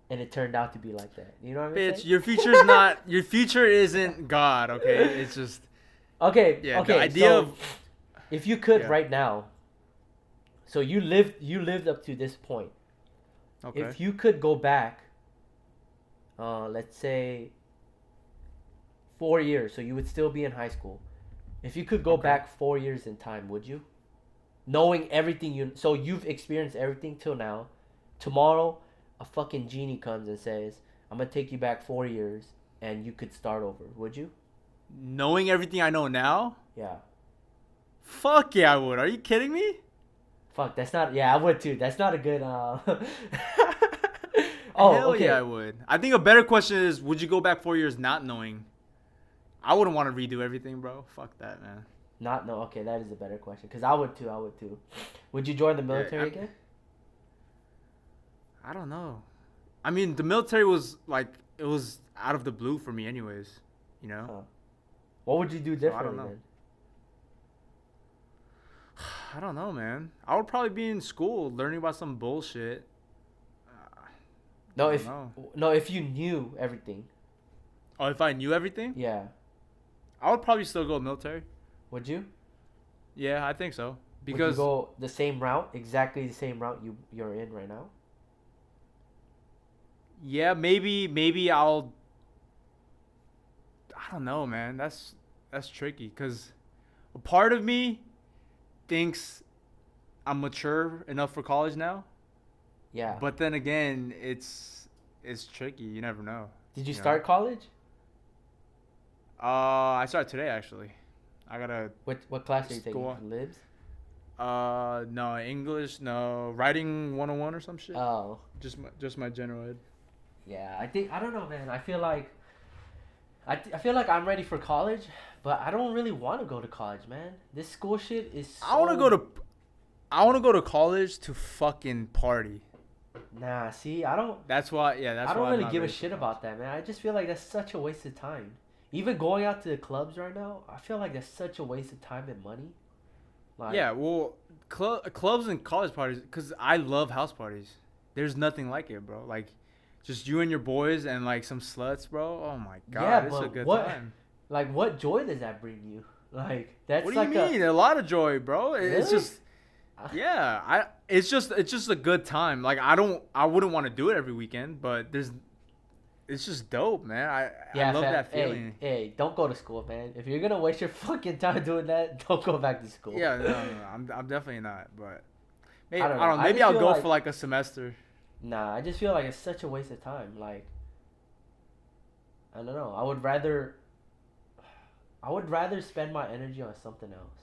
and it turned out to be like that. You know what I'm Bitch, saying? your future isn't God, okay? It's just Okay, yeah, the okay. idea So of if you could yeah. right now, so you lived up to this point. Okay. If you could go back, let's say 4 years, so you would still be in high school. If you could go Okay. back 4 years in time, would you? Knowing everything so you've experienced everything till now. Tomorrow, a fucking genie comes and says, "I'm gonna take you back 4 years, and you could start over." Would you? Knowing everything I know now? Yeah. Fuck yeah, I would. Are you kidding me? Fuck, that's not. Yeah, I would too. That's not a good. Oh, Hell yeah, I okay. would. I think a better question is, would you go back 4 years not knowing? I wouldn't want to redo everything, bro. Fuck that, man. Not no. Okay, that is a better question. Cause I would too. I would too. Would you join the Yeah, military again? I don't know. I mean, the military was like it was out of the blue for me, anyways. You know. Huh. What would you do So I don't differently know. then? I don't know, man. I would probably be in school learning about some bullshit. No, I don't if know. no, if you knew everything, Oh, if I knew everything, yeah, I would probably still go military. would you? Yeah, I think so. Would you Because go the same route, exactly the same route you're in right now? yeah, maybe I'll. I don't know, man. That's tricky. Cause a part of me thinks I'm mature enough for college now. Yeah. But then again, it's tricky. You never know. Did you know? start college? I started today actually. I gotta What class are you just taking? go on. Libs? No English, no writing 101 or some shit. Oh, Just my general ed. yeah. I don't know, man. I feel like I feel like I'm ready for college, but I don't really want to go to college, man. This school shit is so... I want to go to college to fucking party. Nah, see, I don't That's why. Yeah, that's I why don't I'm really not give a ready for shit college. about that, man. I just feel like that's such a waste of time. Even going out to the clubs right now, I feel like that's such a waste of time and money. Like, Yeah, well, clubs and college parties, because I love house parties. There's nothing like it, bro. Like, just you and your boys and like some sluts, bro. Oh my yeah, god, it's a but good what, time. like, what joy does that bring you? Like, that's What do you like mean? A lot of joy, bro. It's really? just yeah. It's just a good time. Like I wouldn't want to do it every weekend, but it's just dope, man. I Yeah, love fam. that feeling. Hey, don't go to school, man. If you're gonna waste your fucking time doing that, don't go back to school. Yeah, no. I'm definitely not, but maybe I don't know. I Maybe just I'll feel go like- for like a semester. Nah, I just feel like it's such a waste of time. Like, I don't know. I would rather spend my energy on something else.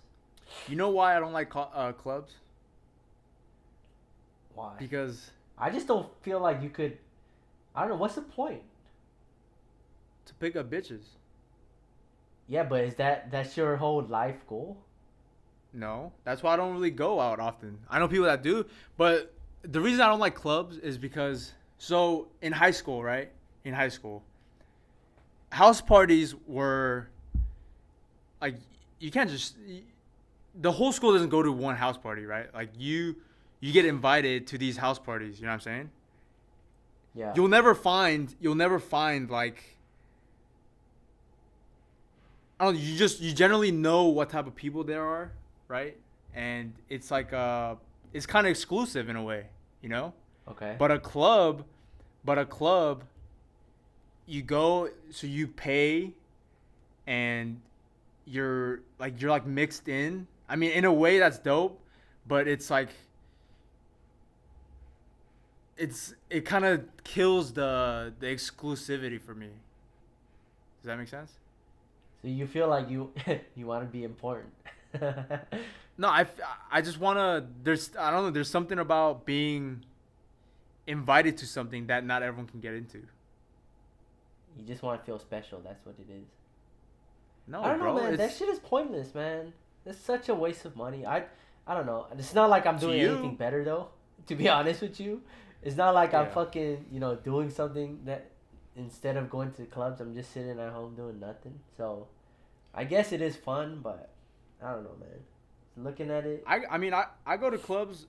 You know why I don't like clubs? Why? Because I just don't feel like you could. I don't know. What's the point? to pick up bitches. Yeah, but that's your whole life goal? No, that's why I don't really go out often. I know people that do, but the reason I don't like clubs is because so in high school, right? In high school, house parties were like you can't just the whole school doesn't go to one house party, right? Like you get invited to these house parties, you know what I'm saying? Yeah. You'll never find like I don't know, you generally know what type of people there are, right? And it's like it's kind of exclusive in a way, you know? Okay. But a club you go so you pay and you're like mixed in. I mean, in a way that's dope, but it's like it kind of kills the exclusivity for me. Does that make sense? So you feel like you you want to be important. No, I just want to I don't know, there's something about being invited to something that not everyone can get into. You just want to feel special. That's what it is. No, I don't bro, know, man. That shit is pointless, man. It's such a waste of money. I don't know. It's not like I'm To doing you. anything better though. To be honest with you, it's not like I'm Yeah. fucking doing something that instead of going to the clubs, I'm just sitting at home doing nothing. So, I guess it is fun, but I don't know, man. Looking at it, I mean I go to clubs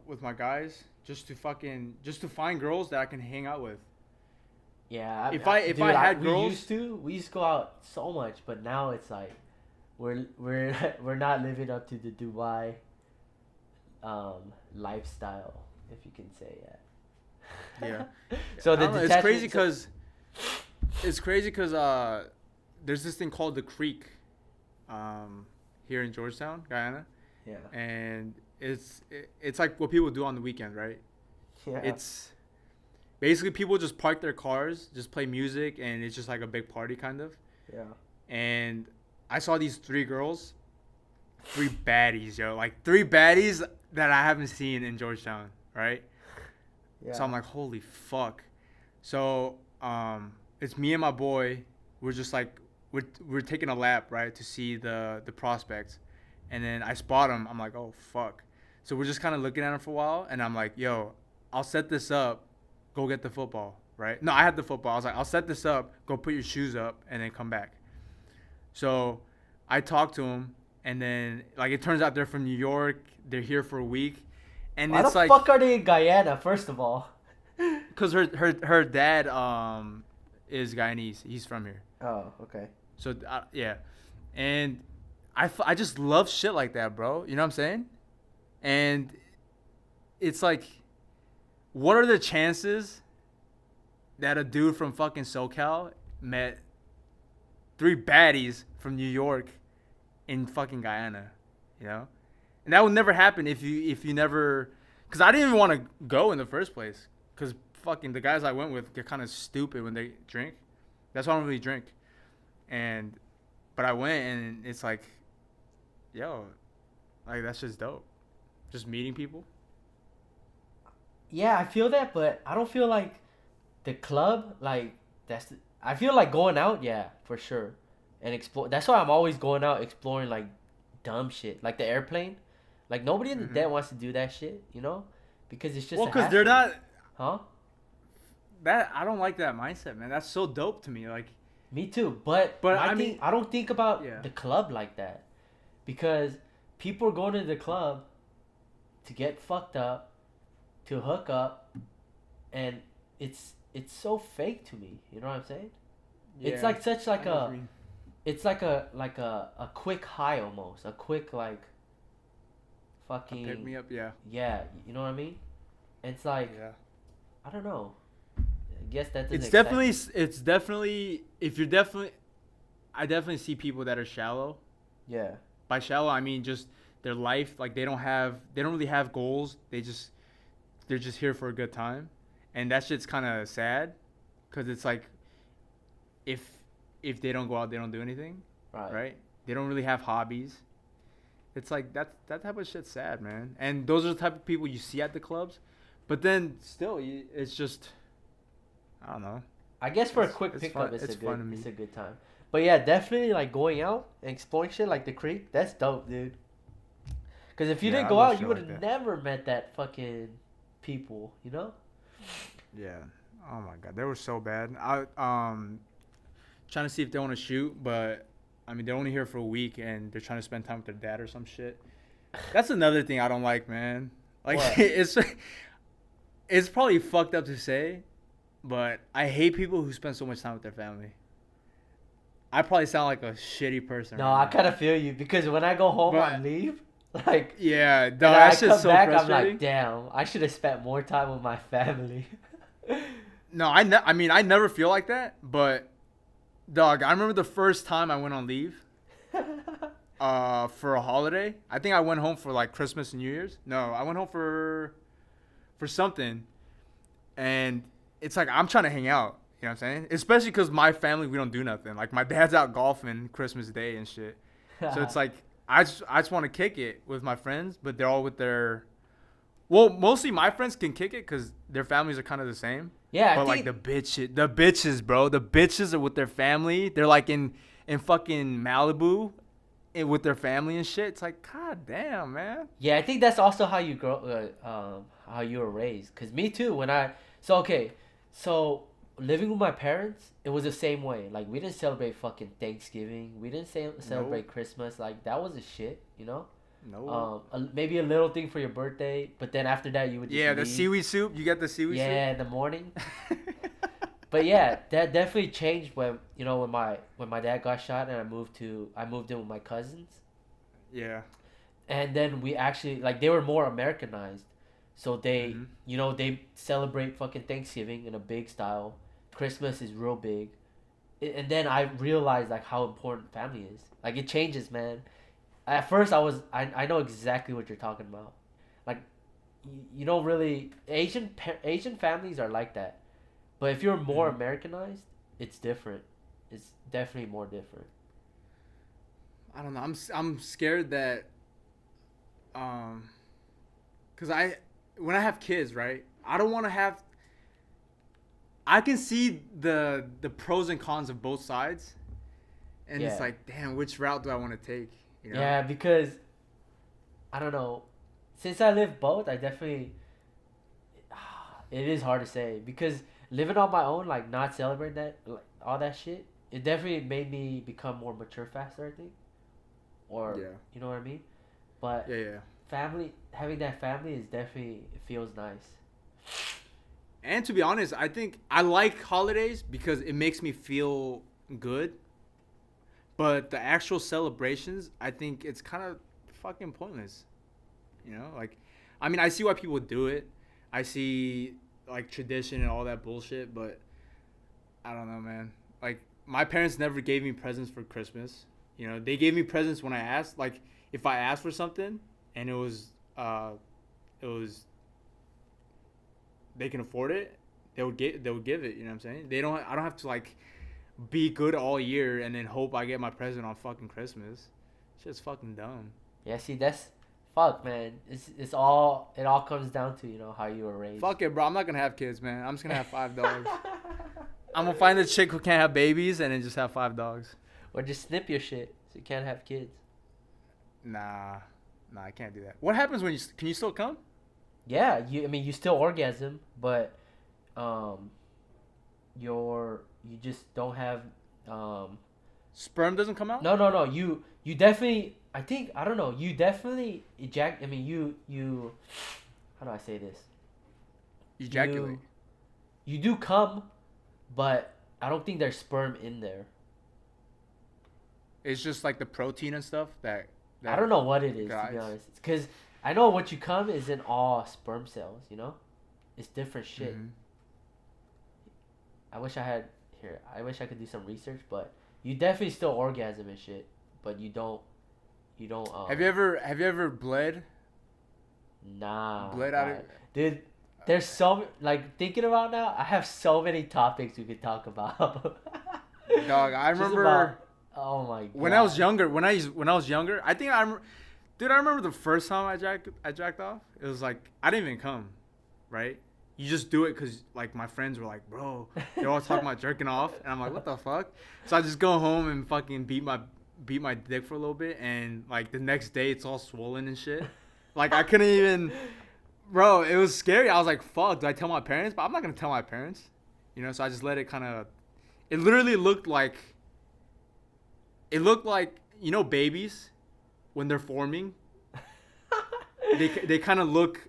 with my guys just to find girls that I can hang out with. yeah. If I had girls- we used to go out so much, but now it's like we're we're not living up to the Dubai lifestyle, if you can say that. Yeah. So I the don't know, it's detachment- crazy because there's this thing called the Creek here in Georgetown, Guyana, Yeah. and it's like what people do on the weekend, right? Yeah. It's basically people just park their cars, just play music, and it's just like a big party kind of. yeah. And I saw these three baddies, yo, like three baddies that I haven't seen in Georgetown, right? Yeah. So I'm like, holy fuck. So it's me and my boy. We're just like we're taking a lap, right, to see the prospects, and then I spot him. I'm like, oh fuck. So we're just kind of looking at him for a while, and I'm like, yo, I'll set this up. Go get the football, right? No, I had the football. I was like, I'll set this up. Go put your shoes up, and then come back. So I talked to him, and then like it turns out they're from New York. They're here for a week, and Why it's the like fuck are they in Guyana? First of all. because her dad is Guyanese. He's from here. Oh, okay. So yeah, and I just love shit like that, bro. You know what I'm saying? And it's like, what are the chances that a dude from fucking SoCal met three baddies from New York in fucking Guyana? You know, and that would never happen if you never, because I didn't even want to go in the first place, because fucking the guys I went with get kind of stupid when they drink. That's why I don't really drink. But I went, and it's like, yo, like that's just dope. Just meeting people. Yeah, I feel that, but I don't feel like the club, like, I feel like going out, yeah, for sure. And explore. That's why I'm always going out exploring, like, dumb shit. Like the airplane. Like, nobody in the dead wants to do that shit, you know? Because it's just Well, a because they're hassle. not. Huh? I don't like that mindset, man. That's so dope to me. Like, Me too, but But my I thing, mean- I don't think about Yeah. the club like that, because people are going to the club to get fucked up, to hook up, and it's so fake to me. You know what I'm saying? It's Yeah. like such like I know what you a mean. it's like a quick high almost, a quick like Pick fucking me up. Yeah. yeah. You know what I mean? It's like Yeah. I don't know. I guess that doesn't It's excite definitely. me. It's definitely. If you're definitely. I definitely see people that are shallow. Yeah. By shallow, I mean just their life. Like they don't have. They don't really have goals. They're just here for a good time, and that shit's kind of sad, cause it's like, if if they don't go out, they don't do anything, Right. right? They don't really have hobbies. It's like that type of shit's sad, man. And those are the type of people you see at the clubs, but then still, it's just, I don't know. I guess for a It's quick it's pickup, fun. It's fun to me. it's a good time. But yeah, definitely like going out and exploring shit like the creek. That's dope, dude. Because if you Yeah, didn't I go love out, shit you would like have that. never met that fucking people. You know? Yeah. Oh my god, they were so bad. Trying to see if they want to shoot, but I mean they're only here for a week and they're trying to spend time with their dad or some shit. That's another thing I don't like, man. Like What? it's probably fucked up to say, but I hate people who spend so much time with their family. I probably sound like a shitty person. No, right I now. kind of feel you because when I go home But on leave, like, yeah, and dog, I that shit's come so back, I'm frustrating. like, damn, I should have spent more time with my family. No, I mean I never feel like that, but dog, I remember the first time I went on leave for a holiday. I think I went home for like Christmas and New Year's. No, I went home for something, and it's like I'm trying to hang out. You know what I'm saying? Especially because my family, we don't do nothing. Like my dad's out golfing Christmas Day and shit. So it's like I just want to kick it with my friends, but they're all with their. Well, mostly my friends can kick it because their families are kind of the same. Yeah, I But like think the bitches, bro, the bitches are with their family. They're like in fucking Malibu, with their family and shit. It's like, god damn, man. yeah, I think that's also how you grow, how you were raised. Cause me too. So okay, so living with my parents, it was the same way. Like we didn't celebrate fucking Thanksgiving. We didn't celebrate Christmas. Like that was a shit, you know. No. Maybe a little thing for your birthday, but then after that you would just Yeah, the leave. seaweed soup. You get the seaweed Yeah, in the morning. But yeah, that definitely changed when when my dad got shot and I moved in with my cousins. Yeah. And then we actually like they were more Americanized, so they Mhm. they celebrate fucking Thanksgiving in a big style. Christmas is real big, and then I realized like how important family is. Like it changes, man. At first, I know exactly what you're talking about. Like you don't really Asian families are like that, but if you're more Mhm. Americanized, it's different. It's definitely more different. I don't know. I'm scared that cuz when I have kids, right? I don't want to have I can see the pros and cons of both sides. And it's Yeah. like, damn, which route do I want to take, you know? Yeah, because I don't know. Since I live both, I definitely. It is hard to say because living on my own, like not celebrating that, like all that shit, it definitely made me become more mature faster. I think, or Yeah. you know what I mean. But Yeah, yeah. having that family is definitely it feels nice. And to be honest, I think I like holidays because it makes me feel good. But the actual celebrations, I think it's kind of fucking pointless. You know, like, I mean, I see why people do it. I see like tradition and all that bullshit, but I don't know, man. Like, my parents never gave me presents for Christmas. You know, they gave me presents when I asked. Like, if I asked for something and it was they can afford it, they would give it. You know what I'm saying? I don't have to like be good all year and then hope I get my present on fucking Christmas. It's just fucking dumb. Yeah, see, that's fuck, man. It's all it all comes down to how you were raised. Fuck it, bro. I'm not gonna have kids, man. I'm just gonna have 5 dogs. I'm gonna find a chick who can't have babies and then just have 5 dogs. Or just snip your shit so you can't have kids. Nah, I can't do that. What happens when can you still come? Yeah, I mean you still orgasm, but you just don't have Sperm doesn't come out? no, you definitely I think I don't know. You definitely ejaculate. I mean, you. How do I say this? Ejaculate. You do come, but I don't think there's sperm in there. It's just like the protein and stuff that I don't know what it is, to be guys. honest. Because I know what you come isn't all sperm cells, you know? It's different shit. Mhm. I wish I had here. I wish I could do some research, but you definitely still orgasm and shit, but you don't. Have you ever bled? Nah. Bled out of dude. There's so like thinking about now. I have so many topics we could talk about. Dog, I Just remember about- oh my god. when I was younger. When I was younger, I think dude, I remember the first time I jacked off. It was like I didn't even come, right? You just do it because like my friends were like, bro, they're all talking about jerking off, and I'm like, what the fuck? So I just go home and fucking beat my dick for a little bit, and like the next day it's all swollen and shit. Like I couldn't even, bro. It was scary. I was like, fuck. Do I tell my parents? But I'm not gonna tell my parents, you know. So I just let it kind of. It literally looked like. It looked like, you know, babies when they're forming. they kind of look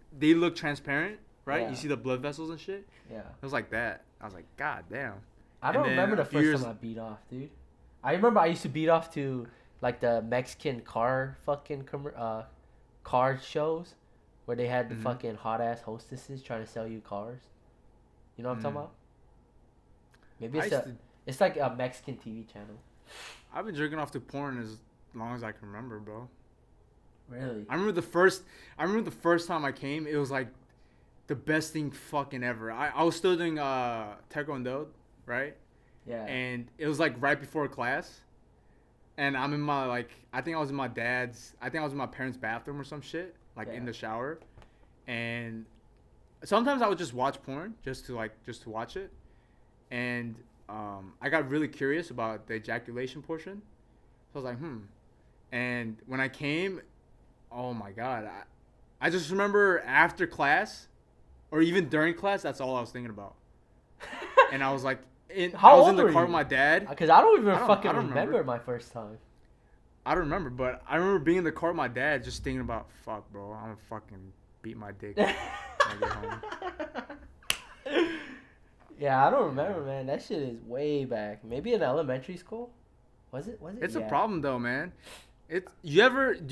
transparent, right? Yeah. You see the blood vessels and shit. Yeah. It was like that. I was like, God damn. I don't And then remember the a few first years- time I beat off, dude. I remember I used to beat off to like the Mexican car car shows where they had the Mhm. fucking hot ass hostesses trying to sell you cars. You know what I'm talking Mm. about? Maybe I it's used to- it's like a Mexican TV channel. I've been jerking off to porn as long as I can remember, bro. Really? I remember the first time I came. It was like the best thing fucking ever. I was still doing taekwondo, right? Yeah. And it was like right before class, and I'm in my I think I was in my parents' bathroom or some shit, like in Yeah. the shower, and sometimes I would just watch porn just to watch it, and I got really curious about the ejaculation portion, so I was like, and when I came, oh my god, I just remember after class, or even during class, that's all I was thinking about, and I was like. How I was old in the were car you? with my dad. Because I don't even I don't fucking remember. remember my first time. I don't remember, but I remember being in the car with my dad just thinking about, fuck, bro, I'm gonna fucking beat my dick when I get home. Yeah, I don't remember, man. That shit is way back. Maybe in elementary school. Was it? It's Yeah. a problem though, man. Do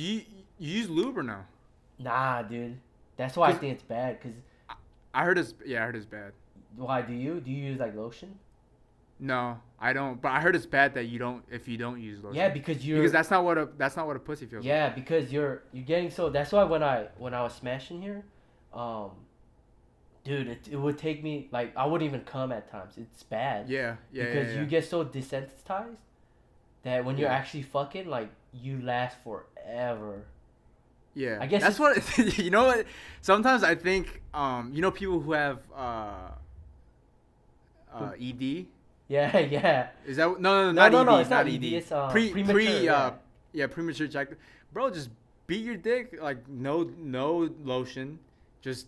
you use lube or no? Nah, dude. That's why I 'Cause- think it's bad. Cause I heard it's bad. why do you use like lotion? No, I don't. But I heard it's bad that if you don't use lotion. Yeah, because that's not what a pussy feels like. Yeah, because you're getting so. That's why when I was smashing here, dude, it would take me like I wouldn't even come at times. It's bad. Yeah. Because you get so desensitized that when you're Yeah. actually fucking, like you last forever. Yeah, I guess that's what you know. What sometimes I think, people who have ED. Yeah, yeah. Is that no? Not ED. It's not ED. It's premature. Premature ejaculation. Bro, just beat your dick. Like no lotion. Just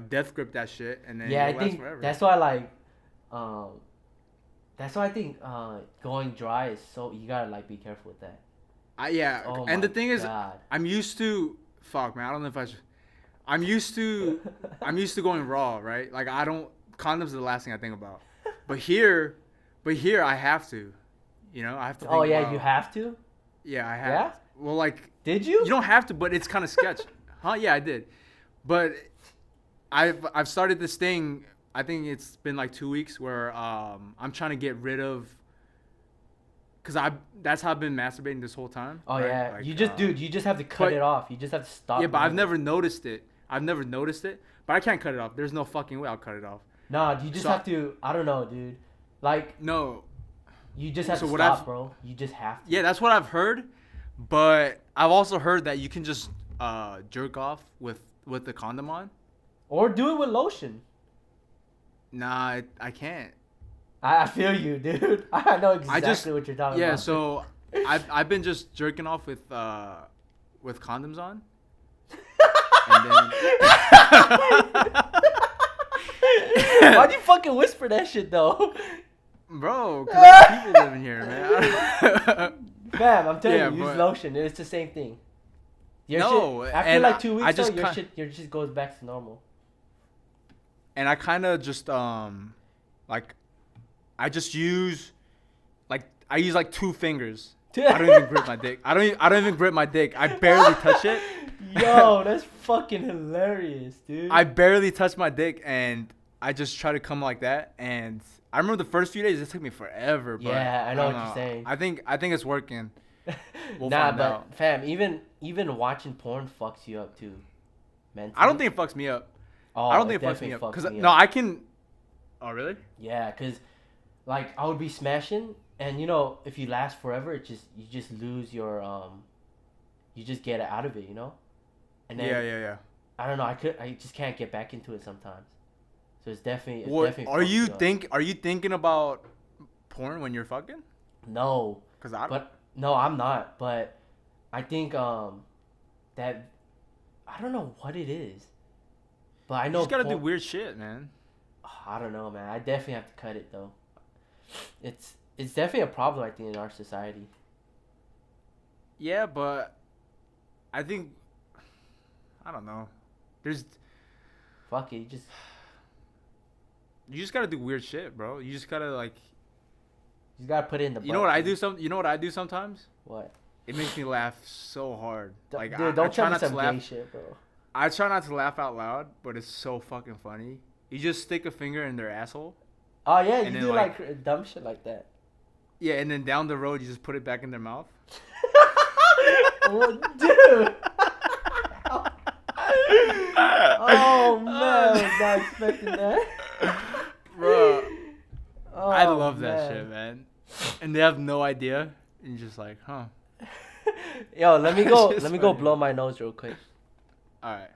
death grip that shit, and then Yeah, I it'll last think forever. that's why that's why I think going dry is so you gotta like be careful with that. Oh and my the thing is, God. I'm used to. Fuck, man. I don't know if I should. I'm used to going raw, right? Like condoms are the last thing I think about. But here I have to. You know, I have to. Oh think yeah, about- you have to. Yeah, I have. Yeah? Well, like Did you? you don't have to, but it's kind of sketch. Huh? Yeah, I did. But I've started this thing. I think it's been like 2 weeks where I'm trying to get rid of. Cause that's how I've been masturbating this whole time. Oh right? yeah, Like, you just have to cut but- it off. You just have to stop. Yeah, but I've doing it. never noticed it. But I can't cut it off. There's no fucking way I'll cut it off. Nah, you just So- have to. I don't know, dude. Like No. you just have So to what stop, I've- bro. You just have to. Yeah, that's what I've heard. But I've also heard that you can just jerk off with the condom on. Or do it with lotion. Nah, I can't. I feel you, dude. I know exactly what you're talking Yeah, about. so I've been just jerking off with condoms on. And then Why'd you fucking whisper that shit though? bro, 'cause I got people living here, man. Fam, I'm telling Yeah, you, use but- lotion. It's the same thing. Your No, shit, after and like 2 weeks, I just though, your shit goes back to normal. And I kind of just like I just use I use like 2 fingers. I don't even grip my dick. I don't even grip my dick. I barely touch it. Yo, that's fucking hilarious, dude. I barely touch my dick, and I just try to come like that. And I remember the first few days, it took me forever. But Yeah, I know what don't you're saying. I think it's working. We'll nah, find but out. fam, even watching porn fucks you up too. Mentally. I don't think it fucks me up. Oh, I don't think it fucks definitely me up fucks because me no, up. I can. Oh really? Yeah, cause like I would be smashing, and you know if you last forever, you just lose your you just get out of it, you know. And then Yeah. I don't know. I just can't get back into it sometimes. So it's definitely. What Are you Are you thinking about porn when you're fucking? No. Cause I. But no, I'm not. But I think that I don't know what it is. But I You know just gotta do porn- weird shit, man. I don't know, man. I definitely have to cut it though. It's definitely a problem, I think, in our society. Yeah, but I think I don't know. There's Fuck it, you just gotta do weird shit, bro. You just gotta like. you gotta put it in the. You know what I do? You know what I do sometimes? What? It makes me laugh so hard. Like Dude, I don't try tell me not to some laugh. gay shit, bro. I try not to laugh out loud, but it's so fucking funny. You just stick a finger in their asshole. Oh yeah, you And then, do like- like dumb shit like that. Yeah, and then down the road you just put it back in their mouth. Oh, dude. Oh man, I was not expecting that. Bro, Oh, I love that man. shit, man. And they have no idea. And you're just like, huh. Yo, let me go. It's Let me go funny. blow my nose real quick. All right.